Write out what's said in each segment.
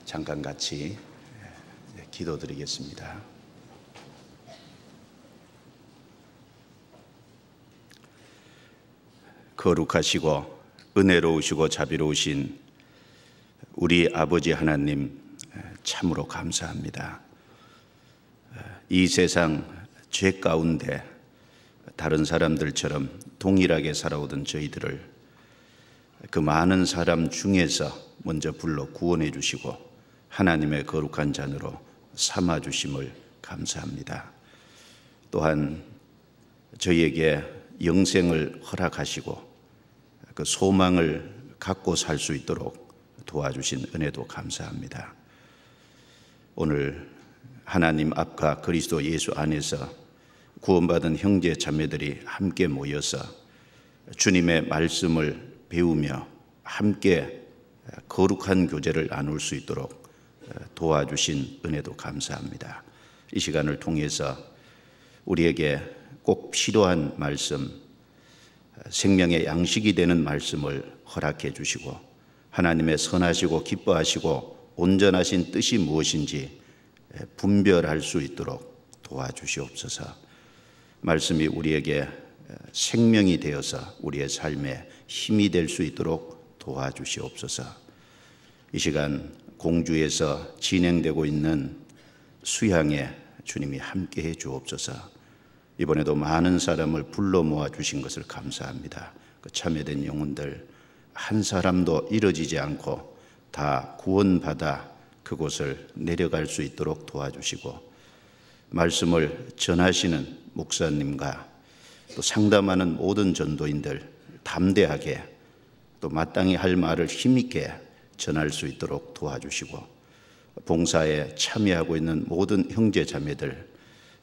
잠깐 같이 기도드리겠습니다. 거룩하시고 은혜로우시고 자비로우신 우리 아버지 하나님, 참으로 감사합니다. 이 세상 죄 가운데 다른 사람들처럼 동일하게 살아오던 저희들을 그 많은 사람 중에서 먼저 불러 구원해 주시고 하나님의 거룩한 자녀로 삼아 주심을 감사합니다. 또한 저희에게 영생을 허락하시고 그 소망을 갖고 살 수 있도록 도와주신 은혜도 감사합니다. 오늘 하나님 앞과 그리스도 예수 안에서 구원받은 형제 자매들이 함께 모여서 주님의 말씀을 배우며 함께 거룩한 교제를 나눌 수 있도록 도와주신 은혜도 감사합니다. 이 시간을 통해서 우리에게 꼭 필요한 말씀, 생명의 양식이 되는 말씀을 허락해 주시고 하나님의 선하시고 기뻐하시고 온전하신 뜻이 무엇인지 분별할 수 있도록 도와주시옵소서. 말씀이 우리에게 생명이 되어서 우리의 삶에 힘이 될 수 있도록 도와주시옵소서. 이 시간 공주에서 진행되고 있는 수양에 주님이 함께해 주옵소서. 이번에도 많은 사람을 불러 모아 주신 것을 감사합니다. 그 참여된 영혼들 한 사람도 이뤄지지 않고 다 구원받아 그곳을 내려갈 수 있도록 도와주시고 말씀을 전하시는 목사님과 또 상담하는 모든 전도인들 담대하게 또 마땅히 할 말을 힘있게 전할 수 있도록 도와주시고 봉사에 참여하고 있는 모든 형제 자매들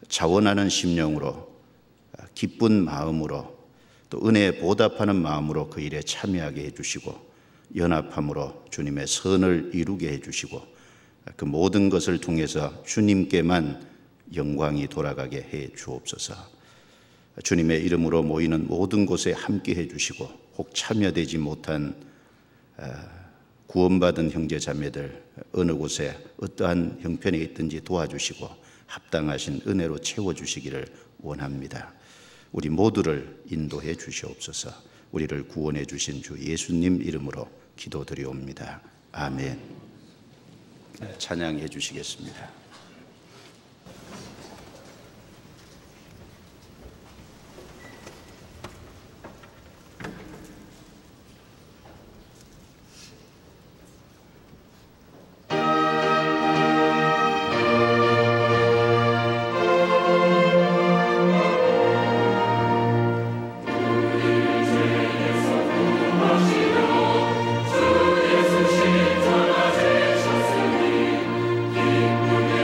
자원하는 심령으로 기쁜 마음으로 또 은혜에 보답하는 마음으로 그 일에 참여하게 해주시고 연합함으로 주님의 선을 이루게 해주시고 그 모든 것을 통해서 주님께만 영광이 돌아가게 해 주옵소서. 주님의 이름으로 모이는 모든 곳에 함께 해주시고 혹 참여되지 못한 구원받은 형제 자매들 어느 곳에 어떠한 형편에 있든지 도와주시고 합당하신 은혜로 채워주시기를 원합니다. 우리 모두를 인도해 주시옵소서. 우리를 구원해 주신 주 예수님 이름으로 기도드리옵니다. 아멘. 찬양해 주시겠습니다. 주 예수 십자가 지셨으니 기쁨의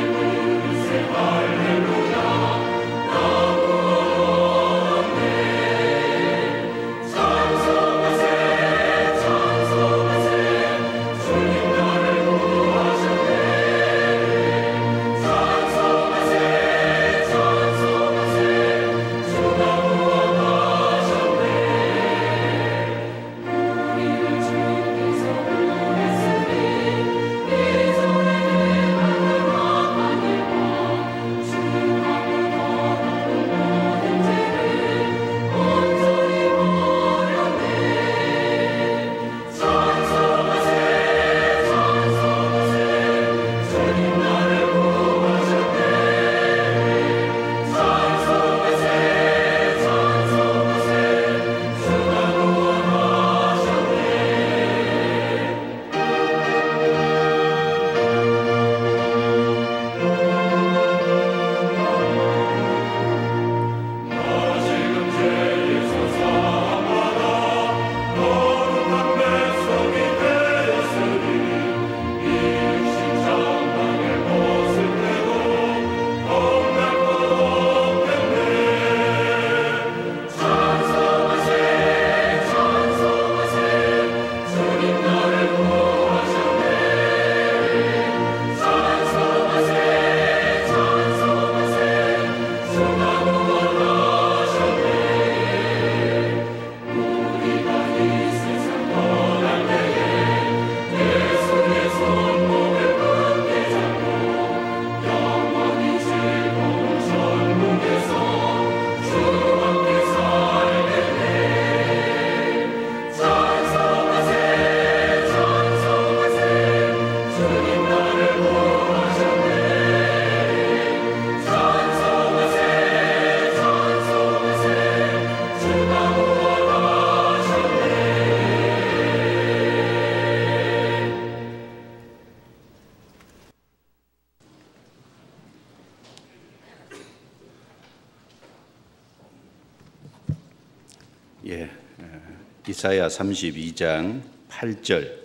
이사야 32장 8절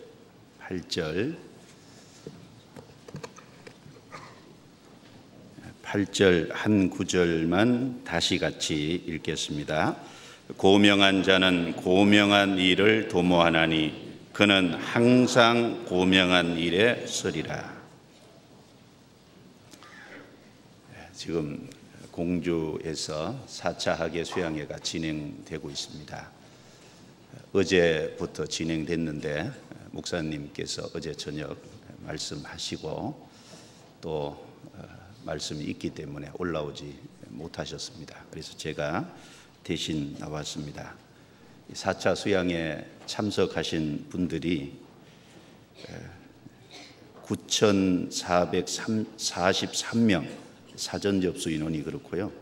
한 구절만 다시 같이 읽겠습니다. 고명한 자는 고명한 일을 도모하나니 그는 항상 고명한 일에 서리라. 지금 공주에서 4차 학예 수양회가 진행되고 있습니다. 어제부터 진행됐는데 목사님께서 어제 저녁 말씀하시고 또 말씀이 있기 때문에 올라오지 못하셨습니다. 그래서 제가 대신 나왔습니다. 4차 수양에 참석하신 분들이 9,443명, 사전 접수 인원이 그렇고요.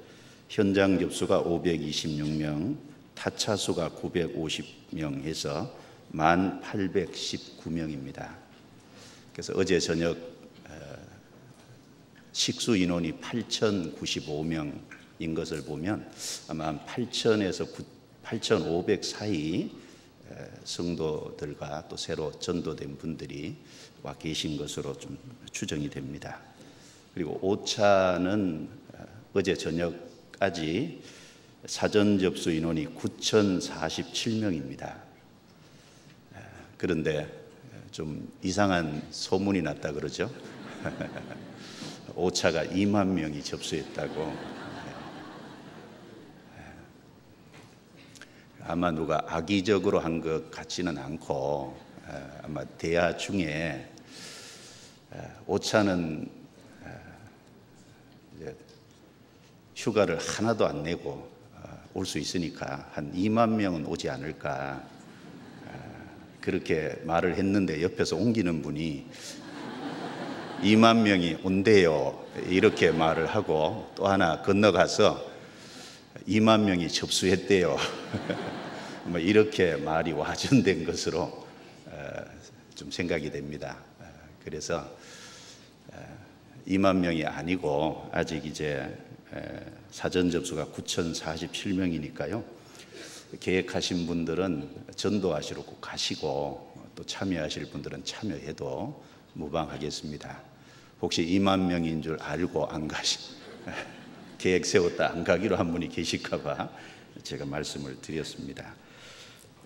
현장 접수가 526명, 타차 수가 950명 해서 1,819명입니다. 그래서 어제 저녁 식수 인원이 8,095명인 것을 보면 아마 8,000에서 8,500 사이 성도들과 또 새로 전도된 분들이 와 계신 것으로 좀 추정이 됩니다. 그리고 5차는 어제 저녁까지 사전 접수 인원이 9,047명입니다. 그런데 좀 이상한 소문이 났다 그러죠. 5차가 2만 명이 접수했다고. 아마 누가 악의적으로 한 것 같지는 않고 아마 대화 중에 5차는 휴가를 하나도 안 내고 올 수 있으니까 한 2만 명은 오지 않을까 그렇게 말을 했는데 옆에서 옮기는 분이 2만 명이 온대요 이렇게 말을 하고 또 하나 건너가서 2만 명이 접수했대요. 뭐 이렇게 말이 와전된 것으로 좀 생각이 됩니다. 그래서 2만 명이 아니고 아직 이제 사전 접수가 9,047명이니까요. 계획하신 분들은 전도하시러 꼭 가시고 또 참여하실 분들은 참여해도 무방하겠습니다. 혹시 2만 명인 줄 알고 안 가시 계획 세웠다 안 가기로 한 분이 계실까 봐 제가 말씀을 드렸습니다.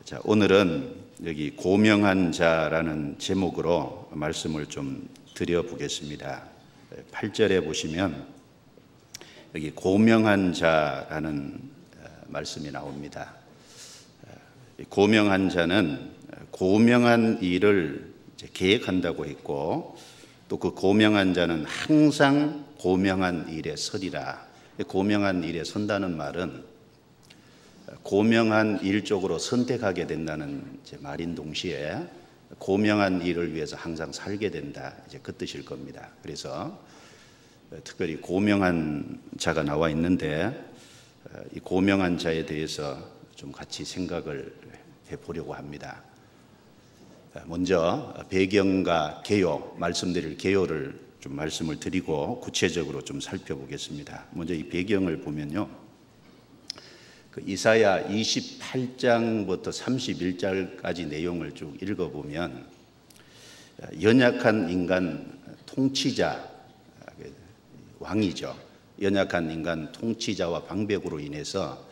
자, 오늘은 여기 고명한 자라는 제목으로 말씀을 좀 드려보겠습니다. 8절에 보시면 여기 고명한 자라는 말씀이 나옵니다. 고명한 자는 고명한 일을 계획한다고 했고 또 그 고명한 자는 항상 고명한 일에 서리라. 고명한 일에 선다는 말은 고명한 일 쪽으로 선택하게 된다는 말인 동시에 고명한 일을 위해서 항상 살게 된다. 이제 그 뜻일 겁니다. 그래서 특별히 고명한 자가 나와 있는데 이 고명한 자에 대해서 좀 같이 생각을 해보려고 합니다. 먼저 배경과 개요, 말씀드릴 개요를 좀 말씀을 드리고 구체적으로 좀 살펴보겠습니다. 먼저 이 배경을 보면요. 그 이사야 28장부터 31장까지 내용을 쭉 읽어보면 연약한 인간 통치자, 왕이죠. 연약한 인간 통치자와 방백으로 인해서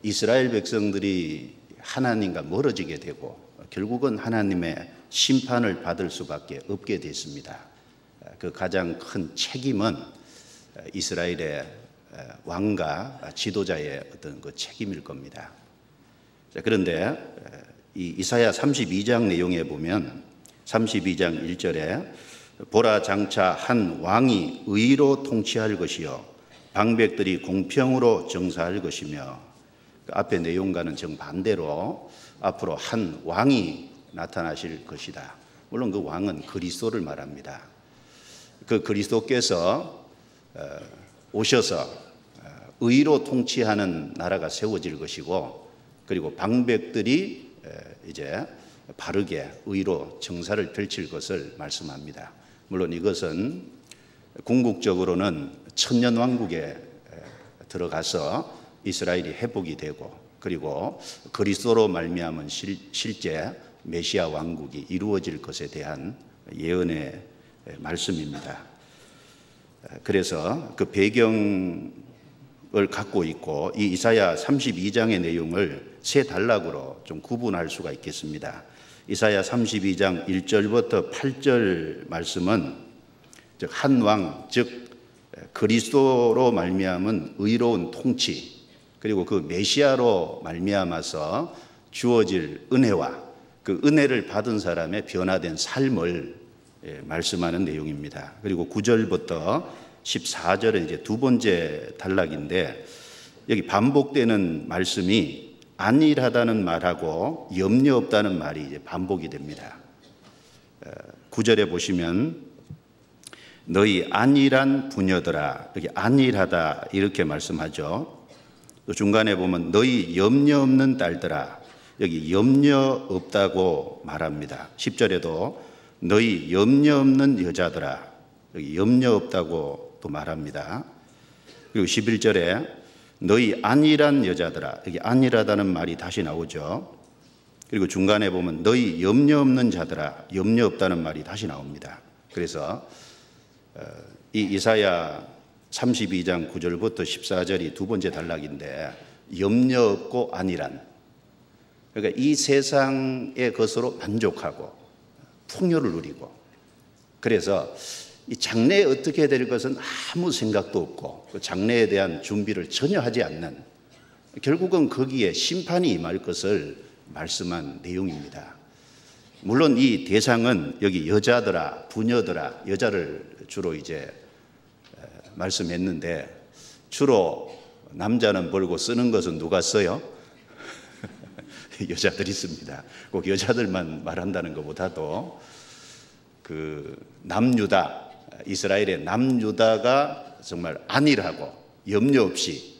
이스라엘 백성들이 하나님과 멀어지게 되고 결국은 하나님의 심판을 받을 수밖에 없게 됐습니다. 그 가장 큰 책임은 이스라엘의 왕과 지도자의 어떤 그 책임일 겁니다. 그런데 이 이사야 32장 내용에 보면 32장 1절에 보라 장차 한 왕이 의로 통치할 것이요 방백들이 공평으로 정사할 것이며 그 앞의 내용과는 정반대로 앞으로 한 왕이 나타나실 것이다. 물론 그 왕은 그리스도를 말합니다. 그 그리스도께서 오셔서 의로 통치하는 나라가 세워질 것이고 그리고 방백들이 이제 바르게 의로 정사를 펼칠 것을 말씀합니다. 물론 이것은 궁극적으로는 천년왕국에 들어가서 이스라엘이 회복이 되고 그리고 그리스도로 말미암은 실제 메시아 왕국이 이루어질 것에 대한 예언의 말씀입니다. 그래서 그 배경을 갖고 있고 이 이사야 32장의 내용을 세 단락으로 좀 구분할 수가 있겠습니다. 이사야 32장 1절부터 8절 말씀은 즉 한 왕, 즉 그리스도로 말미암은 의로운 통치, 그리고 그 메시아로 말미암아서 주어질 은혜와 그 은혜를 받은 사람의 변화된 삶을 말씀하는 내용입니다. 그리고 9절부터 14절은 이제 두 번째 단락인데, 여기 반복되는 말씀이 안일하다는 말하고 염려 없다는 말이 이제 반복이 됩니다. 9절에 보시면 너희 안일한 부녀들아, 여기 안일하다 이렇게 말씀하죠. 또 중간에 보면 너희 염려 없는 딸들아, 여기 염려 없다고 말합니다. 10절에도 너희 염려 없는 여자들아, 여기 염려 없다고 또 말합니다. 그리고 11절에 너희 안일한 여자들아, 여기 안일하다는 말이 다시 나오죠. 그리고 중간에 보면 너희 염려 없는 자들아, 염려 없다는 말이 다시 나옵니다. 그래서 이 이사야 32장 9절부터 14절이 두 번째 단락인데, 염려 없고 안일한, 그러니까 이 세상의 것으로 만족하고 풍요를 누리고, 그래서 이 장래에 어떻게 될 것은 아무 생각도 없고 그 장래에 대한 준비를 전혀 하지 않는, 결국은 거기에 심판이 임할 것을 말씀한 내용입니다. 물론 이 대상은 여기 여자들아, 부녀들아, 여자를 주로 이제 말씀했는데, 주로 남자는 벌고 쓰는 것은 누가 써요? 여자들이 씁니다. 꼭 여자들만 말한다는 것보다도 그 남유다, 이스라엘의 남유다가 정말 안일하고 염려 없이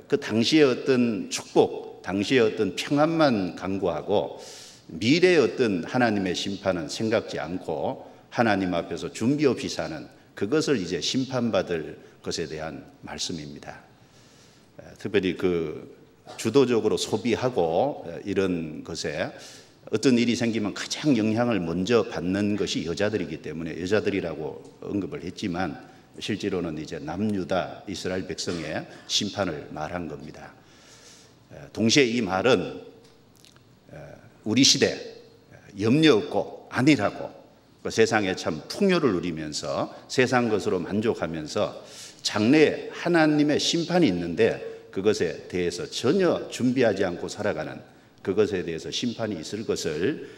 그 당시의 어떤 축복, 당시의 어떤 평안만 간구하고 미래의 어떤 하나님의 심판은 생각지 않고 하나님 앞에서 준비 없이 사는, 그것을 이제 심판받을 것에 대한 말씀입니다. 특별히 그 주도적으로 소비하고 이런 것에 어떤 일이 생기면 가장 영향을 먼저 받는 것이 여자들이기 때문에 여자들이라고 언급을 했지만, 실제로는 이제 남유다 이스라엘 백성의 심판을 말한 겁니다. 동시에 이 말은 우리 시대 염려 없고 안일하고 그 세상에 참 풍요를 누리면서 세상 것으로 만족하면서 장래에 하나님의 심판이 있는데 그것에 대해서 전혀 준비하지 않고 살아가는, 그것에 대해서 심판이 있을 것을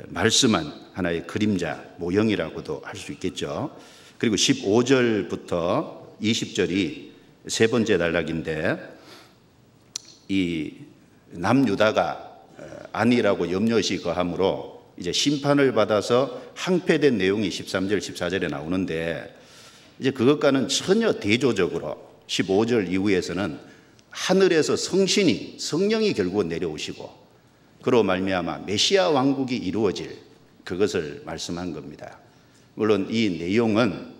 말씀한 하나의 그림자, 모형이라고도 할 수 있겠죠. 그리고 15절부터 20절이 세 번째 단락인데, 이 남유다가 안일하고 염려시 거함으로 이제 심판을 받아서 항폐된 내용이 13절, 14절에 나오는데, 이제 그것과는 전혀 대조적으로 15절 이후에서는 하늘에서 성령이 결국은 내려오시고 그로 말미암아 메시아 왕국이 이루어질 그것을 말씀한 겁니다. 물론 이 내용은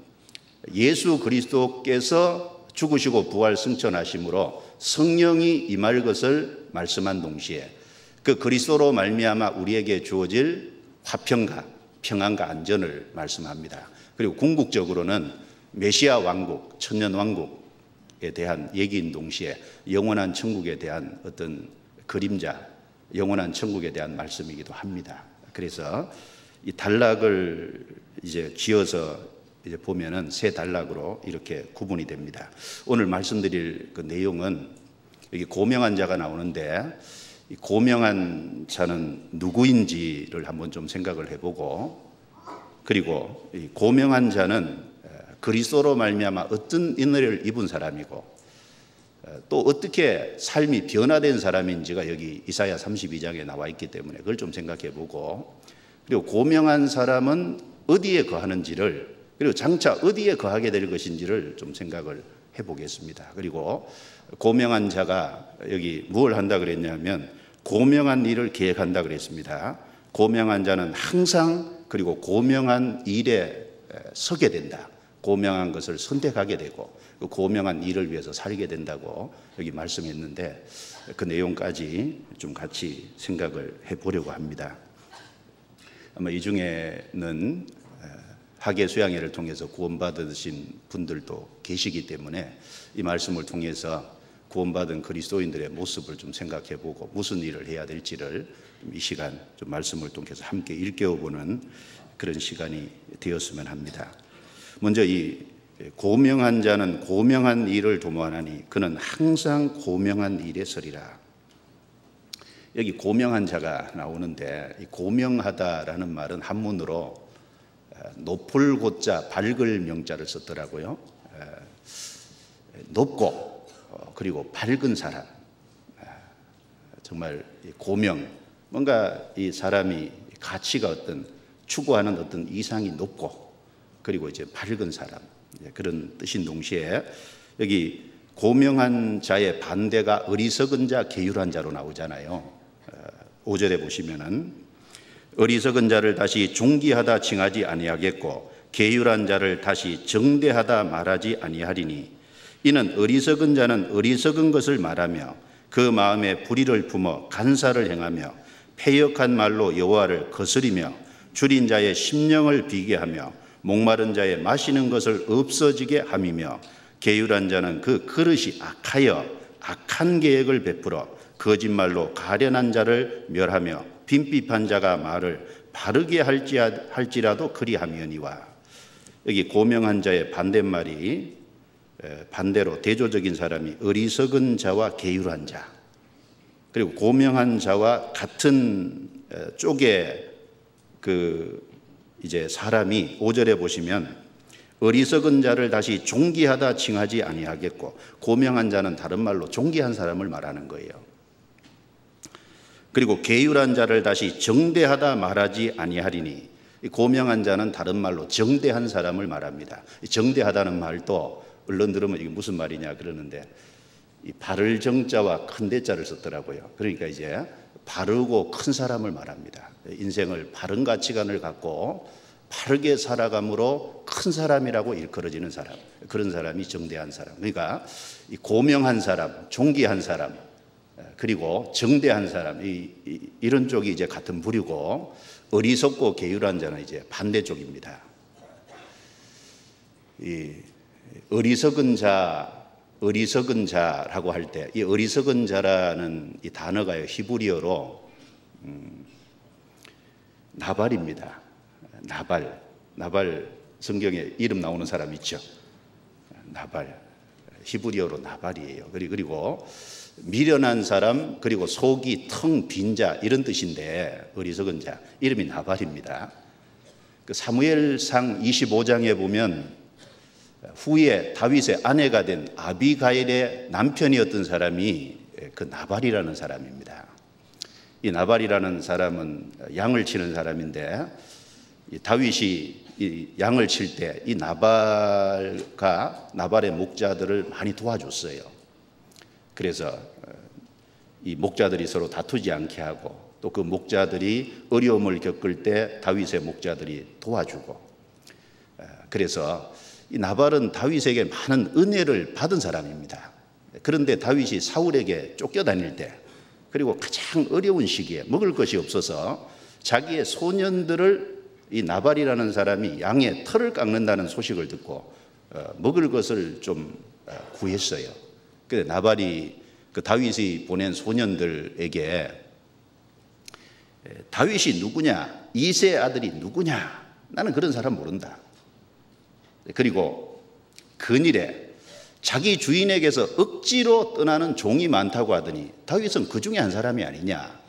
예수 그리스도께서 죽으시고 부활 승천하심으로 성령이 임할 것을 말씀한 동시에 그 그리스도로 말미암아 우리에게 주어질 화평과 평안과 안전을 말씀합니다. 그리고 궁극적으로는 메시아 왕국, 천년 왕국에 대한 얘기인 동시에 영원한 천국에 대한 어떤 그림자, 영원한 천국에 대한 말씀이기도 합니다. 그래서 이 단락을 이제 지어서 이제 보면은 세 단락으로 이렇게 구분이 됩니다. 오늘 말씀드릴 그 내용은 여기 고명한 자가 나오는데, 이 고명한 자는 누구인지를 한번 좀 생각을 해보고, 그리고 이 고명한 자는 그리스도로 말미암아 어떤 은혜를 입은 사람이고 또 어떻게 삶이 변화된 사람인지가 여기 이사야 32장에 나와 있기 때문에 그걸 좀 생각해 보고, 그리고 고명한 사람은 어디에 거하는지를, 그리고 장차 어디에 거하게 될 것인지를 좀 생각을 해 보겠습니다. 그리고 고명한 자가 여기 무엇을 한다 그랬냐면 고명한 일을 계획한다 그랬습니다. 고명한 자는 항상 그리고 고명한 일에 서게 된다. 고명한 것을 선택하게 되고 그 고명한 일을 위해서 살게 된다고 여기 말씀했는데 그 내용까지 좀 같이 생각을 해보려고 합니다. 아마 이 중에는 학예 수양회를 통해서 구원받으신 분들도 계시기 때문에 이 말씀을 통해서 구원받은 그리스도인들의 모습을 좀 생각해보고 무슨 일을 해야 될지를 이 시간 좀 말씀을 통해서 함께 일깨워보는 그런 시간이 되었으면 합니다. 먼저 이 고명한 자는 고명한 일을 도모하나니 그는 항상 고명한 일에 서리라. 여기 고명한 자가 나오는데 이 고명하다라는 말은 한문으로 높을 고자 밝을 명자를 썼더라고요. 높고 그리고 밝은 사람, 정말 고명, 뭔가 이 사람이 가치가 어떤 추구하는 어떤 이상이 높고 그리고 이제 밝은 사람, 그런 뜻인 동시에 여기 고명한 자의 반대가 어리석은 자, 게으르한 자로 나오잖아요. 5절에 보시면은 어리석은 자를 다시 존귀하다 칭하지 아니하겠고 게으르한 자를 다시 정대하다 말하지 아니하리니 이는 어리석은 자는 어리석은 것을 말하며 그 마음에 불의를 품어 간사를 행하며 패역한 말로 여호와를 거스리며 줄인 자의 심령을 비게 하며 목마른 자의 마시는 것을 없어지게 함이며 게으르한 자는 그 그릇이 악하여 악한 계획을 베풀어 거짓말로 가련한 자를 멸하며 빈핍한 자가 말을 바르게 할지라도 그리하며니와. 여기 고명한 자의 반대말이 반대로 대조적인 사람이 어리석은 자와 게으르한 자, 그리고 고명한 자와 같은 쪽에 이제 사람이 5절에 보시면 어리석은 자를 다시 존귀하다 칭하지 아니하겠고 고명한 자는 다른 말로 존귀한 사람을 말하는 거예요. 그리고 게으르한 자를 다시 정대하다 말하지 아니하리니 고명한 자는 다른 말로 정대한 사람을 말합니다. 정대하다는 말도 얼른 들으면 이게 무슨 말이냐 그러는데 이 바를 정자와 큰 대자를 썼더라고요. 그러니까 이제 바르고 큰 사람을 말합니다. 인생을 바른 가치관을 갖고 바르게 살아감으로 큰 사람이라고 일컬어지는 사람, 그런 사람이 정대한 사람. 그러니까 이 고명한 사람, 존귀한 사람, 그리고 정대한 사람, 이런 쪽이 이제 같은 부류고 어리석고 게으르한 자는 이제 반대쪽입니다. 이 어리석은 자라고 할 때 이 어리석은 자라는 이 단어가요 히브리어로 나발입니다. 나발 성경에 이름 나오는 사람 있죠. 나발, 히브리어로 나발이에요. 그리고 미련한 사람, 그리고 속이 텅 빈 자, 이런 뜻인데 어리석은 자 이름이 나발입니다. 그 사무엘상 25장에 보면 후에 다윗의 아내가 된 아비가일의 남편이었던 사람이 그 나발이라는 사람입니다. 이 나발이라는 사람은 양을 치는 사람인데 다윗이 이 양을 칠 때 이 나발의 목자들을 많이 도와줬어요. 그래서 이 목자들이 서로 다투지 않게 하고 또 그 목자들이 어려움을 겪을 때 다윗의 목자들이 도와주고, 그래서 이 나발은 다윗에게 많은 은혜를 받은 사람입니다. 그런데 다윗이 사울에게 쫓겨다닐 때, 그리고 가장 어려운 시기에 먹을 것이 없어서 자기의 소년들을 이 나발이라는 사람이 양의 털을 깎는다는 소식을 듣고 먹을 것을 좀 구했어요. 그런데 나발이 그 다윗이 보낸 소년들에게 다윗이 누구냐, 이새의 아들이 누구냐, 나는 그런 사람 모른다. 그리고 근일에 자기 주인에게서 억지로 떠나는 종이 많다고 하더니 다윗은 그 중에 한 사람이 아니냐,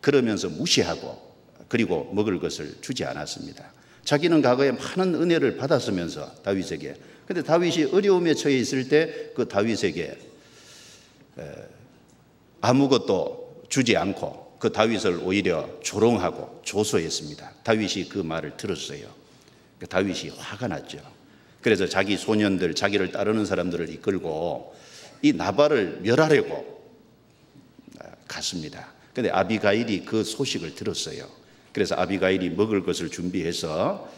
그러면서 무시하고 그리고 먹을 것을 주지 않았습니다. 자기는 과거에 많은 은혜를 받았으면서 다윗에게, 그런데 다윗이 어려움에 처해 있을 때 그 다윗에게 아무것도 주지 않고 그 다윗을 오히려 조롱하고 조소했습니다. 다윗이 그 말을 들었어요. 다윗이 화가 났죠. 그래서 자기 소년들, 자기를 따르는 사람들을 이끌고 이 나발을 멸하려고 갔습니다. 그런데 아비가일이 그 소식을 들었어요. 그래서 아비가일이 먹을 것을 준비해서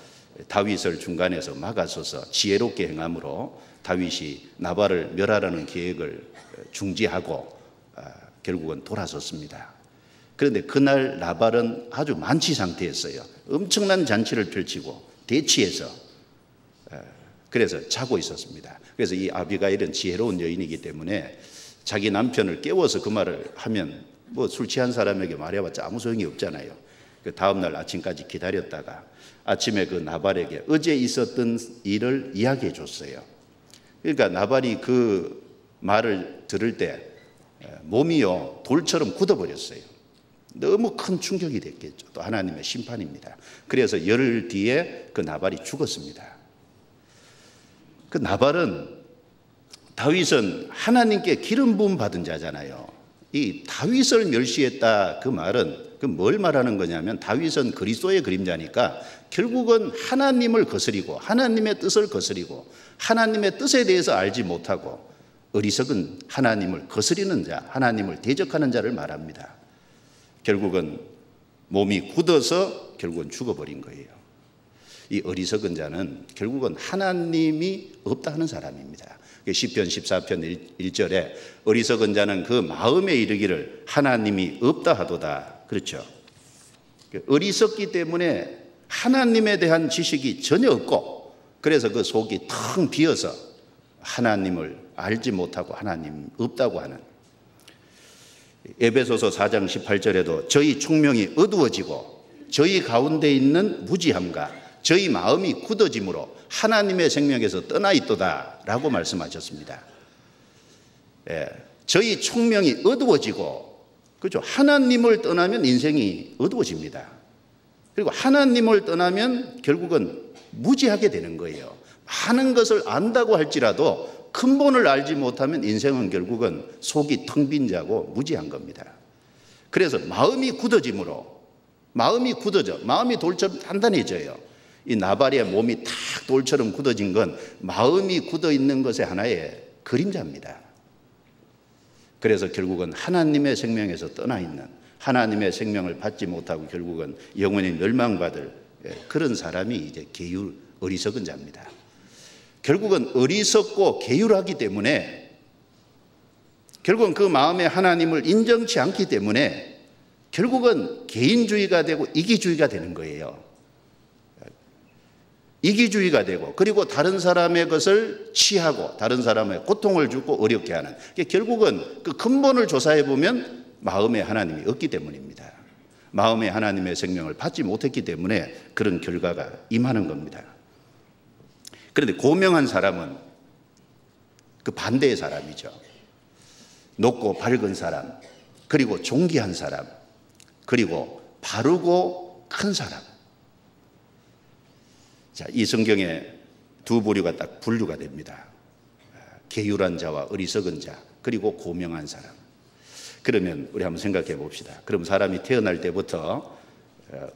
다윗을 중간에서 막아서서 지혜롭게 행함으로 다윗이 나발을 멸하라는 계획을 중지하고 결국은 돌아섰습니다. 그런데 그날 나발은 아주 만취 상태였어요. 엄청난 잔치를 펼치고 대치해서 그래서 자고 있었습니다. 그래서 이 아비가일은 지혜로운 여인이기 때문에 자기 남편을 깨워서 그 말을 하면 뭐 술 취한 사람에게 말해봤자 아무 소용이 없잖아요. 그 다음날 아침까지 기다렸다가 아침에 그 나발에게 어제 있었던 일을 이야기해 줬어요. 그러니까 나발이 그 말을 들을 때 몸이요 돌처럼 굳어버렸어요. 너무 큰 충격이 됐겠죠. 또 하나님의 심판입니다. 그래서 열흘 뒤에 그 나발이 죽었습니다. 그 나발은 다윗은 하나님께 기름 부음 받은 자잖아요. 이 다윗을 멸시했다 그 말은 그 뭘 말하는 거냐면 다윗은 그리스도의 그림자니까 결국은 하나님을 거스리고 하나님의 뜻을 거스리고 하나님의 뜻에 대해서 알지 못하고 어리석은 하나님을 거스리는 자, 하나님을 대적하는 자를 말합니다. 결국은 몸이 굳어서 결국은 죽어버린 거예요. 이 어리석은 자는 결국은 하나님이 없다 하는 사람입니다. 시편 14편 1절에 어리석은 자는 그 마음에 이르기를 하나님이 없다 하도다. 그렇죠. 어리석기 때문에 하나님에 대한 지식이 전혀 없고 그래서 그 속이 텅 비어서 하나님을 알지 못하고 하나님 없다고 하는. 에베소서 4장 18절에도 저희 총명이 어두워지고 저희 가운데 있는 무지함과 저희 마음이 굳어짐으로 하나님의 생명에서 떠나 있도다 라고 말씀하셨습니다. 저희 총명이 어두워지고 그렇죠. 하나님을 떠나면 인생이 어두워집니다. 그리고 하나님을 떠나면 결국은 무지하게 되는 거예요. 많은 것을 안다고 할지라도 근본을 알지 못하면 인생은 결국은 속이 텅 빈 자고 무지한 겁니다. 그래서 마음이 굳어짐으로 마음이 돌처럼 단단해져요. 이 나발의 몸이 탁 돌처럼 굳어진 건 마음이 굳어 있는 것의 하나의 그림자입니다. 그래서 결국은 하나님의 생명에서 떠나 있는 하나님의 생명을 받지 못하고 결국은 영원히 멸망받을 그런 사람이 이제 어리석은 자입니다. 결국은 어리석고 게으르하기 때문에 결국은 그 마음에 하나님을 인정치 않기 때문에 결국은 개인주의가 되고 이기주의가 되는 거예요. 이기주의가 되고 그리고 다른 사람의 것을 취하고 다른 사람의 고통을 주고 어렵게 하는 결국은 그 근본을 조사해 보면 마음에 하나님이 없기 때문입니다. 마음에 하나님의 생명을 받지 못했기 때문에 그런 결과가 임하는 겁니다. 그런데 고명한 사람은 그 반대의 사람이죠. 높고 밝은 사람, 그리고 존귀한 사람, 그리고 바르고 큰 사람. 자, 이 성경에 두 부류가 딱 분류가 됩니다. 게으른 자와 어리석은 자, 그리고 고명한 사람. 그러면 우리 한번 생각해 봅시다. 그럼 사람이 태어날 때부터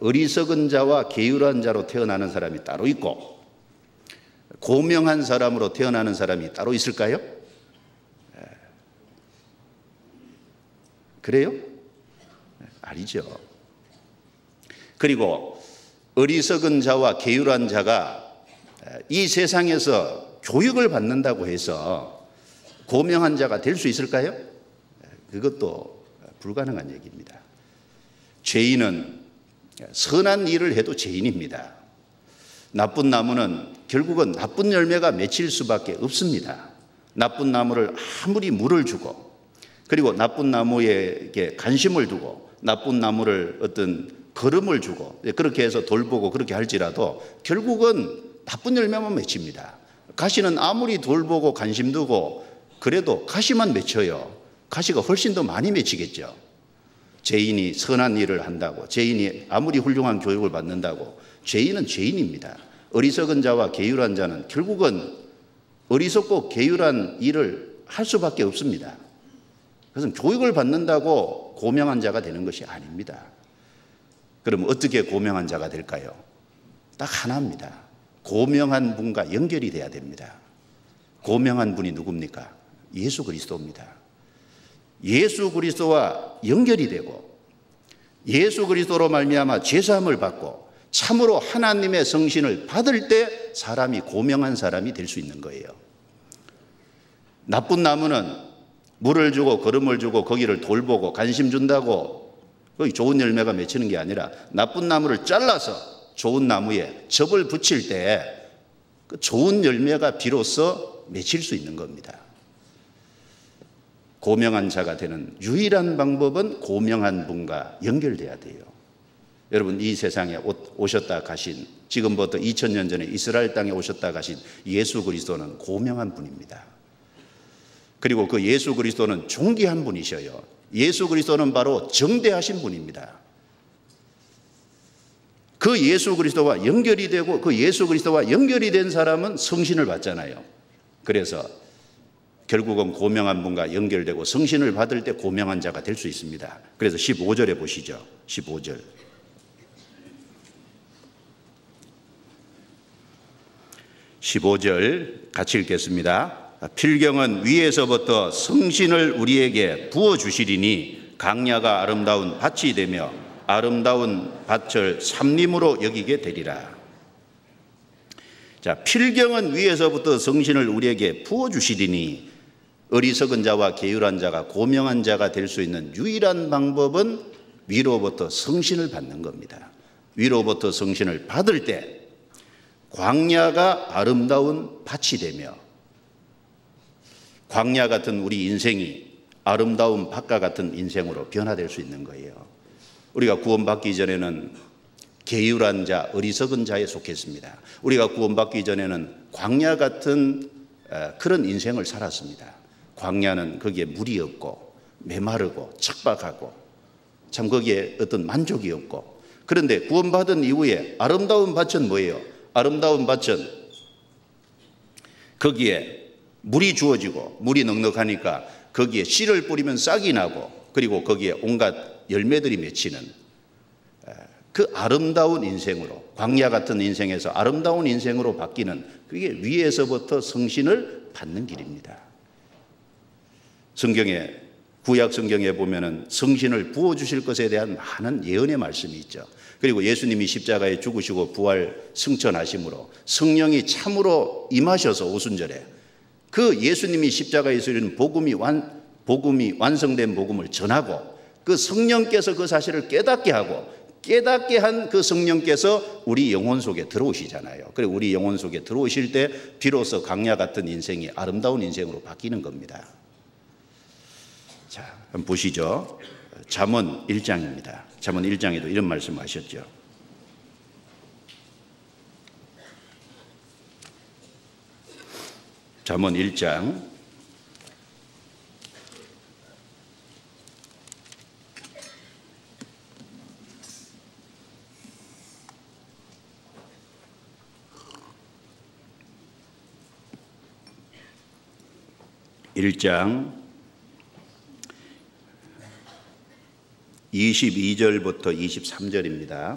어리석은 자와 게으른 자로 태어나는 사람이 따로 있고 고명한 사람으로 태어나는 사람이 따로 있을까요? 그래요? 아니죠. 그리고 어리석은 자와 게으른 자가 이 세상에서 교육을 받는다고 해서 고명한 자가 될 수 있을까요? 그것도 불가능한 얘기입니다. 죄인은 선한 일을 해도 죄인입니다. 나쁜 나무는 결국은 나쁜 열매가 맺힐 수밖에 없습니다. 나쁜 나무를 아무리 물을 주고 그리고 나쁜 나무에게 관심을 두고 나쁜 나무를 어떤 걸음을 주고 그렇게 해서 돌보고 그렇게 할지라도 결국은 나쁜 열매만 맺힙니다. 가시는 아무리 돌보고 관심 두고 그래도 가시만 맺혀요. 가시가 훨씬 더 많이 맺히겠죠. 죄인이 선한 일을 한다고 죄인이 아무리 훌륭한 교육을 받는다고 죄인은 죄인입니다. 어리석은 자와 게으른 자는 결국은 어리석고 게으른 일을 할 수밖에 없습니다. 그래서 교육을 받는다고 고명한 자가 되는 것이 아닙니다. 그럼 어떻게 고명한 자가 될까요? 딱 하나입니다. 고명한 분과 연결이 돼야 됩니다. 고명한 분이 누굽니까? 예수 그리스도입니다. 예수 그리스도와 연결이 되고 예수 그리스도로 말미암아 죄사함을 받고 참으로 하나님의 성신을 받을 때 사람이 고명한 사람이 될 수 있는 거예요. 나쁜 나무는 물을 주고 거름을 주고 거기를 돌보고 관심 준다고 거기 좋은 열매가 맺히는 게 아니라 나쁜 나무를 잘라서 좋은 나무에 접을 붙일 때 그 좋은 열매가 비로소 맺힐 수 있는 겁니다. 고명한 자가 되는 유일한 방법은 고명한 분과 연결돼야 돼요. 여러분, 이 세상에 오셨다 가신, 지금부터 2000년 전에 이스라엘 땅에 오셨다 가신 예수 그리스도는 고명한 분입니다. 그리고 그 예수 그리스도는 존귀한 분이셔요. 예수 그리스도는 바로 정대하신 분입니다. 그 예수 그리스도와 연결이 되고 그 예수 그리스도와 연결이 된 사람은 성신을 받잖아요. 그래서 결국은 고명한 분과 연결되고 성신을 받을 때 고명한 자가 될 수 있습니다. 그래서 15절에 보시죠. 15절. 15절 같이 읽겠습니다. 필경은 위에서부터 성신을 우리에게 부어주시리니 강야가 아름다운 밭이 되며 아름다운 밭을 삼림으로 여기게 되리라. 자, 필경은 위에서부터 성신을 우리에게 부어주시리니 어리석은 자와 게으른 자가 고명한 자가 될 수 있는 유일한 방법은 위로부터 성신을 받는 겁니다. 위로부터 성신을 받을 때 광야가 아름다운 밭이 되며 광야 같은 우리 인생이 아름다운 밭과 같은 인생으로 변화될 수 있는 거예요. 우리가 구원받기 전에는 게으른 자, 어리석은 자에 속했습니다. 우리가 구원받기 전에는 광야 같은 그런 인생을 살았습니다. 광야는 거기에 물이 없고 메마르고 척박하고 참 거기에 어떤 만족이 없고, 그런데 구원받은 이후에 아름다운 밭은 뭐예요? 아름다운 밭은 거기에 물이 주어지고 물이 넉넉하니까 거기에 씨를 뿌리면 싹이 나고 그리고 거기에 온갖 열매들이 맺히는 그 아름다운 인생으로, 광야 같은 인생에서 아름다운 인생으로 바뀌는, 그게 위에서부터 성신을 받는 길입니다. 성경에, 구약 성경에 보면은 성신을 부어주실 것에 대한 많은 예언의 말씀이 있죠. 그리고 예수님이 십자가에 죽으시고 부활 승천하심으로 성령이 참으로 임하셔서 오순절에 그 예수님이 십자가에 이르는 복음이 완성된 복음을 전하고 그 성령께서 그 사실을 깨닫게 하고 깨닫게 한 그 성령께서 우리 영혼 속에 들어오시잖아요. 그리고 우리 영혼 속에 들어오실 때 비로소 광야 같은 인생이 아름다운 인생으로 바뀌는 겁니다. 자, 한번 보시죠. 잠언 1장입니다. 잠언 1장에도 이런 말씀 하셨죠. 잠언 1장 1장 22절부터 23절입니다.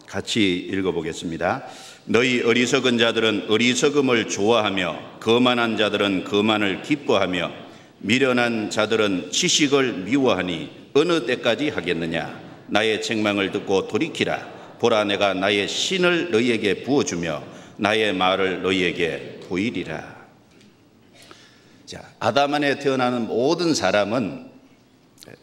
같이 읽어보겠습니다. 너희 어리석은 자들은 어리석음을 좋아하며 거만한 자들은 거만을 기뻐하며 미련한 자들은 지식을 미워하니 어느 때까지 하겠느냐. 나의 책망을 듣고 돌이키라. 보라, 내가 나의 신을 너희에게 부어주며 나의 말을 너희에게 보이리라. 자, 아담 안에 태어나는 모든 사람은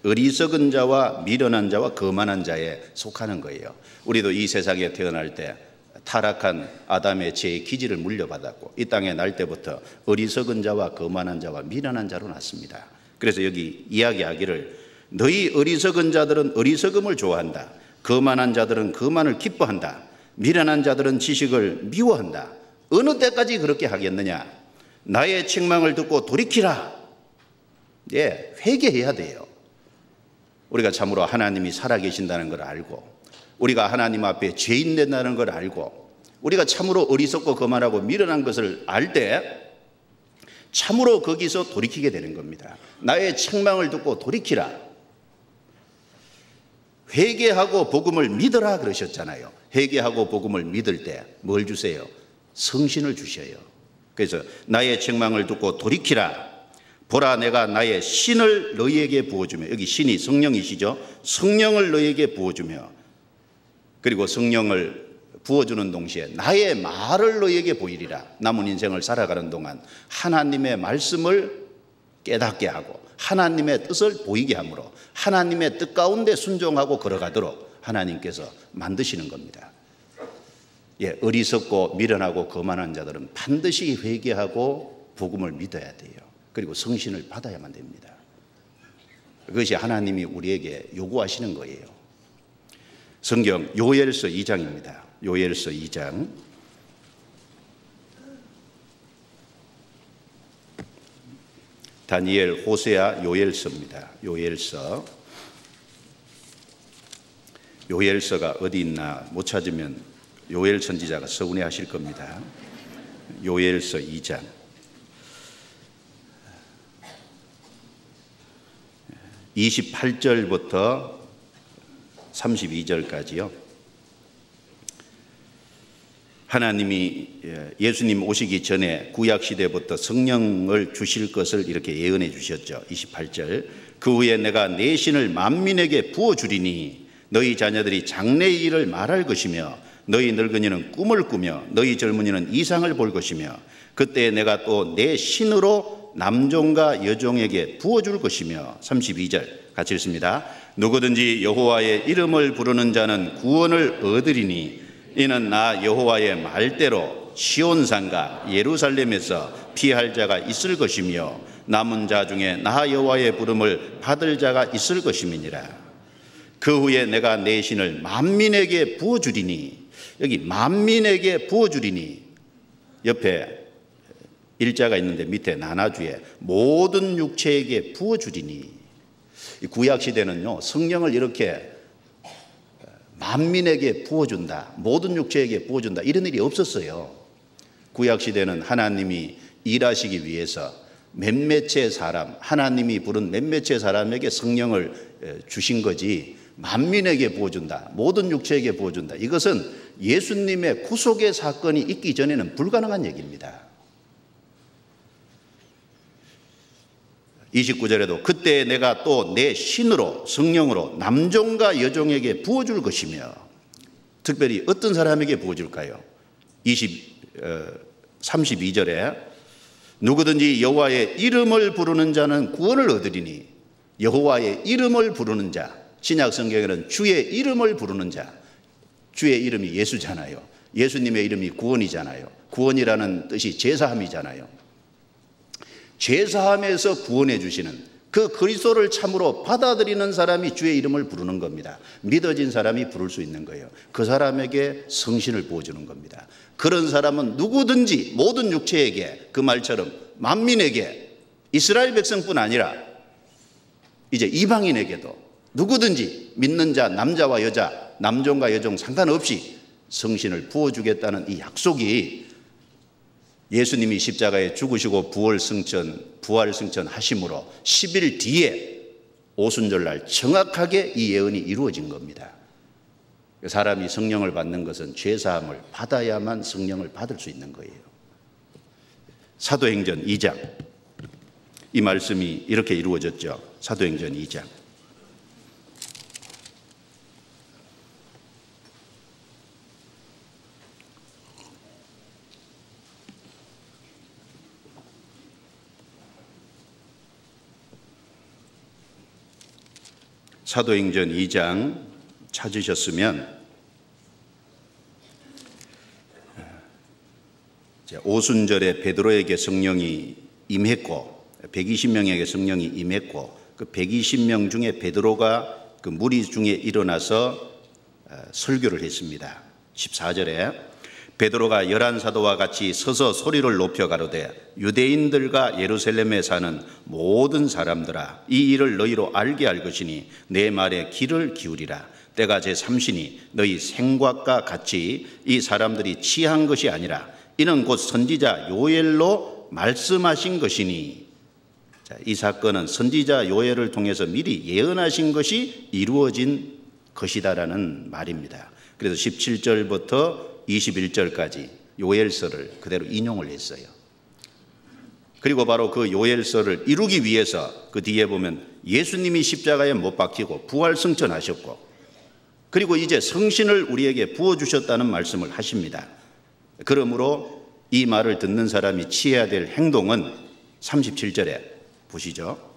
어리석은 자와 미련한 자와 거만한 자에 속하는 거예요. 우리도 이 세상에 태어날 때 타락한 아담의 죄의 기질을 물려받았고 이 땅에 날 때부터 어리석은 자와 거만한 자와 미련한 자로 났습니다. 그래서 여기 이야기하기를 너희 어리석은 자들은 어리석음을 좋아한다. 거만한 자들은 거만을 기뻐한다. 미련한 자들은 지식을 미워한다. 어느 때까지 그렇게 하겠느냐. 나의 책망을 듣고 돌이키라. 예, 회개해야 돼요. 우리가 참으로 하나님이 살아계신다는 걸 알고 우리가 하나님 앞에 죄인 된다는 걸 알고 우리가 참으로 어리석고 거만하고 미련한 것을 알 때 참으로 거기서 돌이키게 되는 겁니다. 나의 책망을 듣고 돌이키라. 회개하고 복음을 믿으라 그러셨잖아요. 회개하고 복음을 믿을 때 뭘 주세요? 성신을 주셔요. 그래서 나의 책망을 듣고 돌이키라. 보라, 내가 나의 신을 너희에게 부어주며, 여기 신이 성령이시죠. 성령을 너희에게 부어주며, 그리고 성령을 부어주는 동시에 나의 말을 너희에게 보이리라. 남은 인생을 살아가는 동안 하나님의 말씀을 깨닫게 하고 하나님의 뜻을 보이게 함으로 하나님의 뜻 가운데 순종하고 걸어가도록 하나님께서 만드시는 겁니다. 어리석고 미련하고 거만한 자들은 반드시 회개하고 복음을 믿어야 돼요. 그리고 성신을 받아야만 됩니다. 그것이 하나님이 우리에게 요구하시는 거예요. 성경 요엘서 2장입니다. 요엘서 2장. 다니엘, 호세아, 요엘서입니다. 요엘서가 어디 있나 못 찾으면 요엘 선지자가 서운해하실 겁니다. 요엘서 2장. 28절부터 32절까지요. 하나님이 예수님 오시기 전에 구약시대부터 성령을 주실 것을 이렇게 예언해 주셨죠. 28절. 그 후에 내가 내 신을 만민에게 부어주리니 너희 자녀들이 장래의 일을 말할 것이며 너희 늙은이는 꿈을 꾸며 너희 젊은이는 이상을 볼 것이며 그때 내가 또 내 신으로 남종과 여종에게 부어줄 것이며 32절 같이 읽습니다. 누구든지 여호와의 이름을 부르는 자는 구원을 얻으리니 이는 나 여호와의 말대로 시온산과 예루살렘에서 피할 자가 있을 것이며 남은 자 중에 나 여호와의 부름을 받을 자가 있을 것임이니라. 그 후에 내가 내 신을 만민에게 부어주리니, 여기 만민에게 부어주리니 옆에 일자가 있는데 밑에 나나주에 모든 육체에게 부어주리니. 구약시대는요 성령을 이렇게 만민에게 부어준다, 모든 육체에게 부어준다, 이런 일이 없었어요. 구약시대는 하나님이 일하시기 위해서 몇몇의 사람, 하나님이 부른 몇몇의 사람에게 성령을 주신 거지 만민에게 부어준다, 모든 육체에게 부어준다, 이것은 예수님의 구속의 사건이 있기 전에는 불가능한 얘기입니다. 29절에도 그때 내가 또 내 신으로 성령으로 남종과 여종에게 부어줄 것이며, 특별히 어떤 사람에게 부어줄까요? 32절에 누구든지 여호와의 이름을 부르는 자는 구원을 얻으리니, 여호와의 이름을 부르는 자, 신약 성경에는 주의 이름을 부르는 자, 주의 이름이 예수잖아요. 예수님의 이름이 구원이잖아요. 구원이라는 뜻이 제사함이잖아요. 제사함에서 구원해 주시는 그 그리스도를 참으로 받아들이는 사람이 주의 이름을 부르는 겁니다. 믿어진 사람이 부를 수 있는 거예요. 그 사람에게 성신을 부어주는 겁니다. 그런 사람은 누구든지 모든 육체에게, 그 말처럼 만민에게, 이스라엘 백성뿐 아니라 이제 이방인에게도 누구든지 믿는 자, 남자와 여자, 남종과 여종 상관없이 성신을 부어주겠다는 이 약속이 예수님이 십자가에 죽으시고 부활 승천 하심으로 10일 뒤에 오순절날 정확하게 이 예언이 이루어진 겁니다. 사람이 성령을 받는 것은 죄사함을 받아야만 성령을 받을 수 있는 거예요. 사도행전 2장, 이 말씀이 이렇게 이루어졌죠. 사도행전 2장. 사도행전 2장 찾으셨으면 오순절에 베드로에게 성령이 임했고 120명에게 성령이 임했고 그 120명 중에 베드로가 그 무리 중에 일어나서 설교를 했습니다. 14절에 베드로가 11사도와 같이 서서 소리를 높여 가로되 유대인들과 예루살렘에 사는 모든 사람들아, 이 일을 너희로 알게 할 것이니 내 말에 귀를 기울이라. 때가 제3시니 너희 생각과 같이 이 사람들이 취한 것이 아니라 이는 곧 선지자 요엘로 말씀하신 것이니. 이 사건은 선지자 요엘을 통해서 미리 예언하신 것이 이루어진 것이다라는 말입니다. 그래서 17절부터 21절까지 요엘서를 그대로 인용을 했어요. 그리고 바로 그 요엘서를 이루기 위해서 그 뒤에 보면 예수님이 십자가에 못 박히고 부활 승천하셨고, 그리고 이제 성신을 우리에게 부어주셨다는 말씀을 하십니다. 그러므로 이 말을 듣는 사람이 취해야 될 행동은 37절에 보시죠.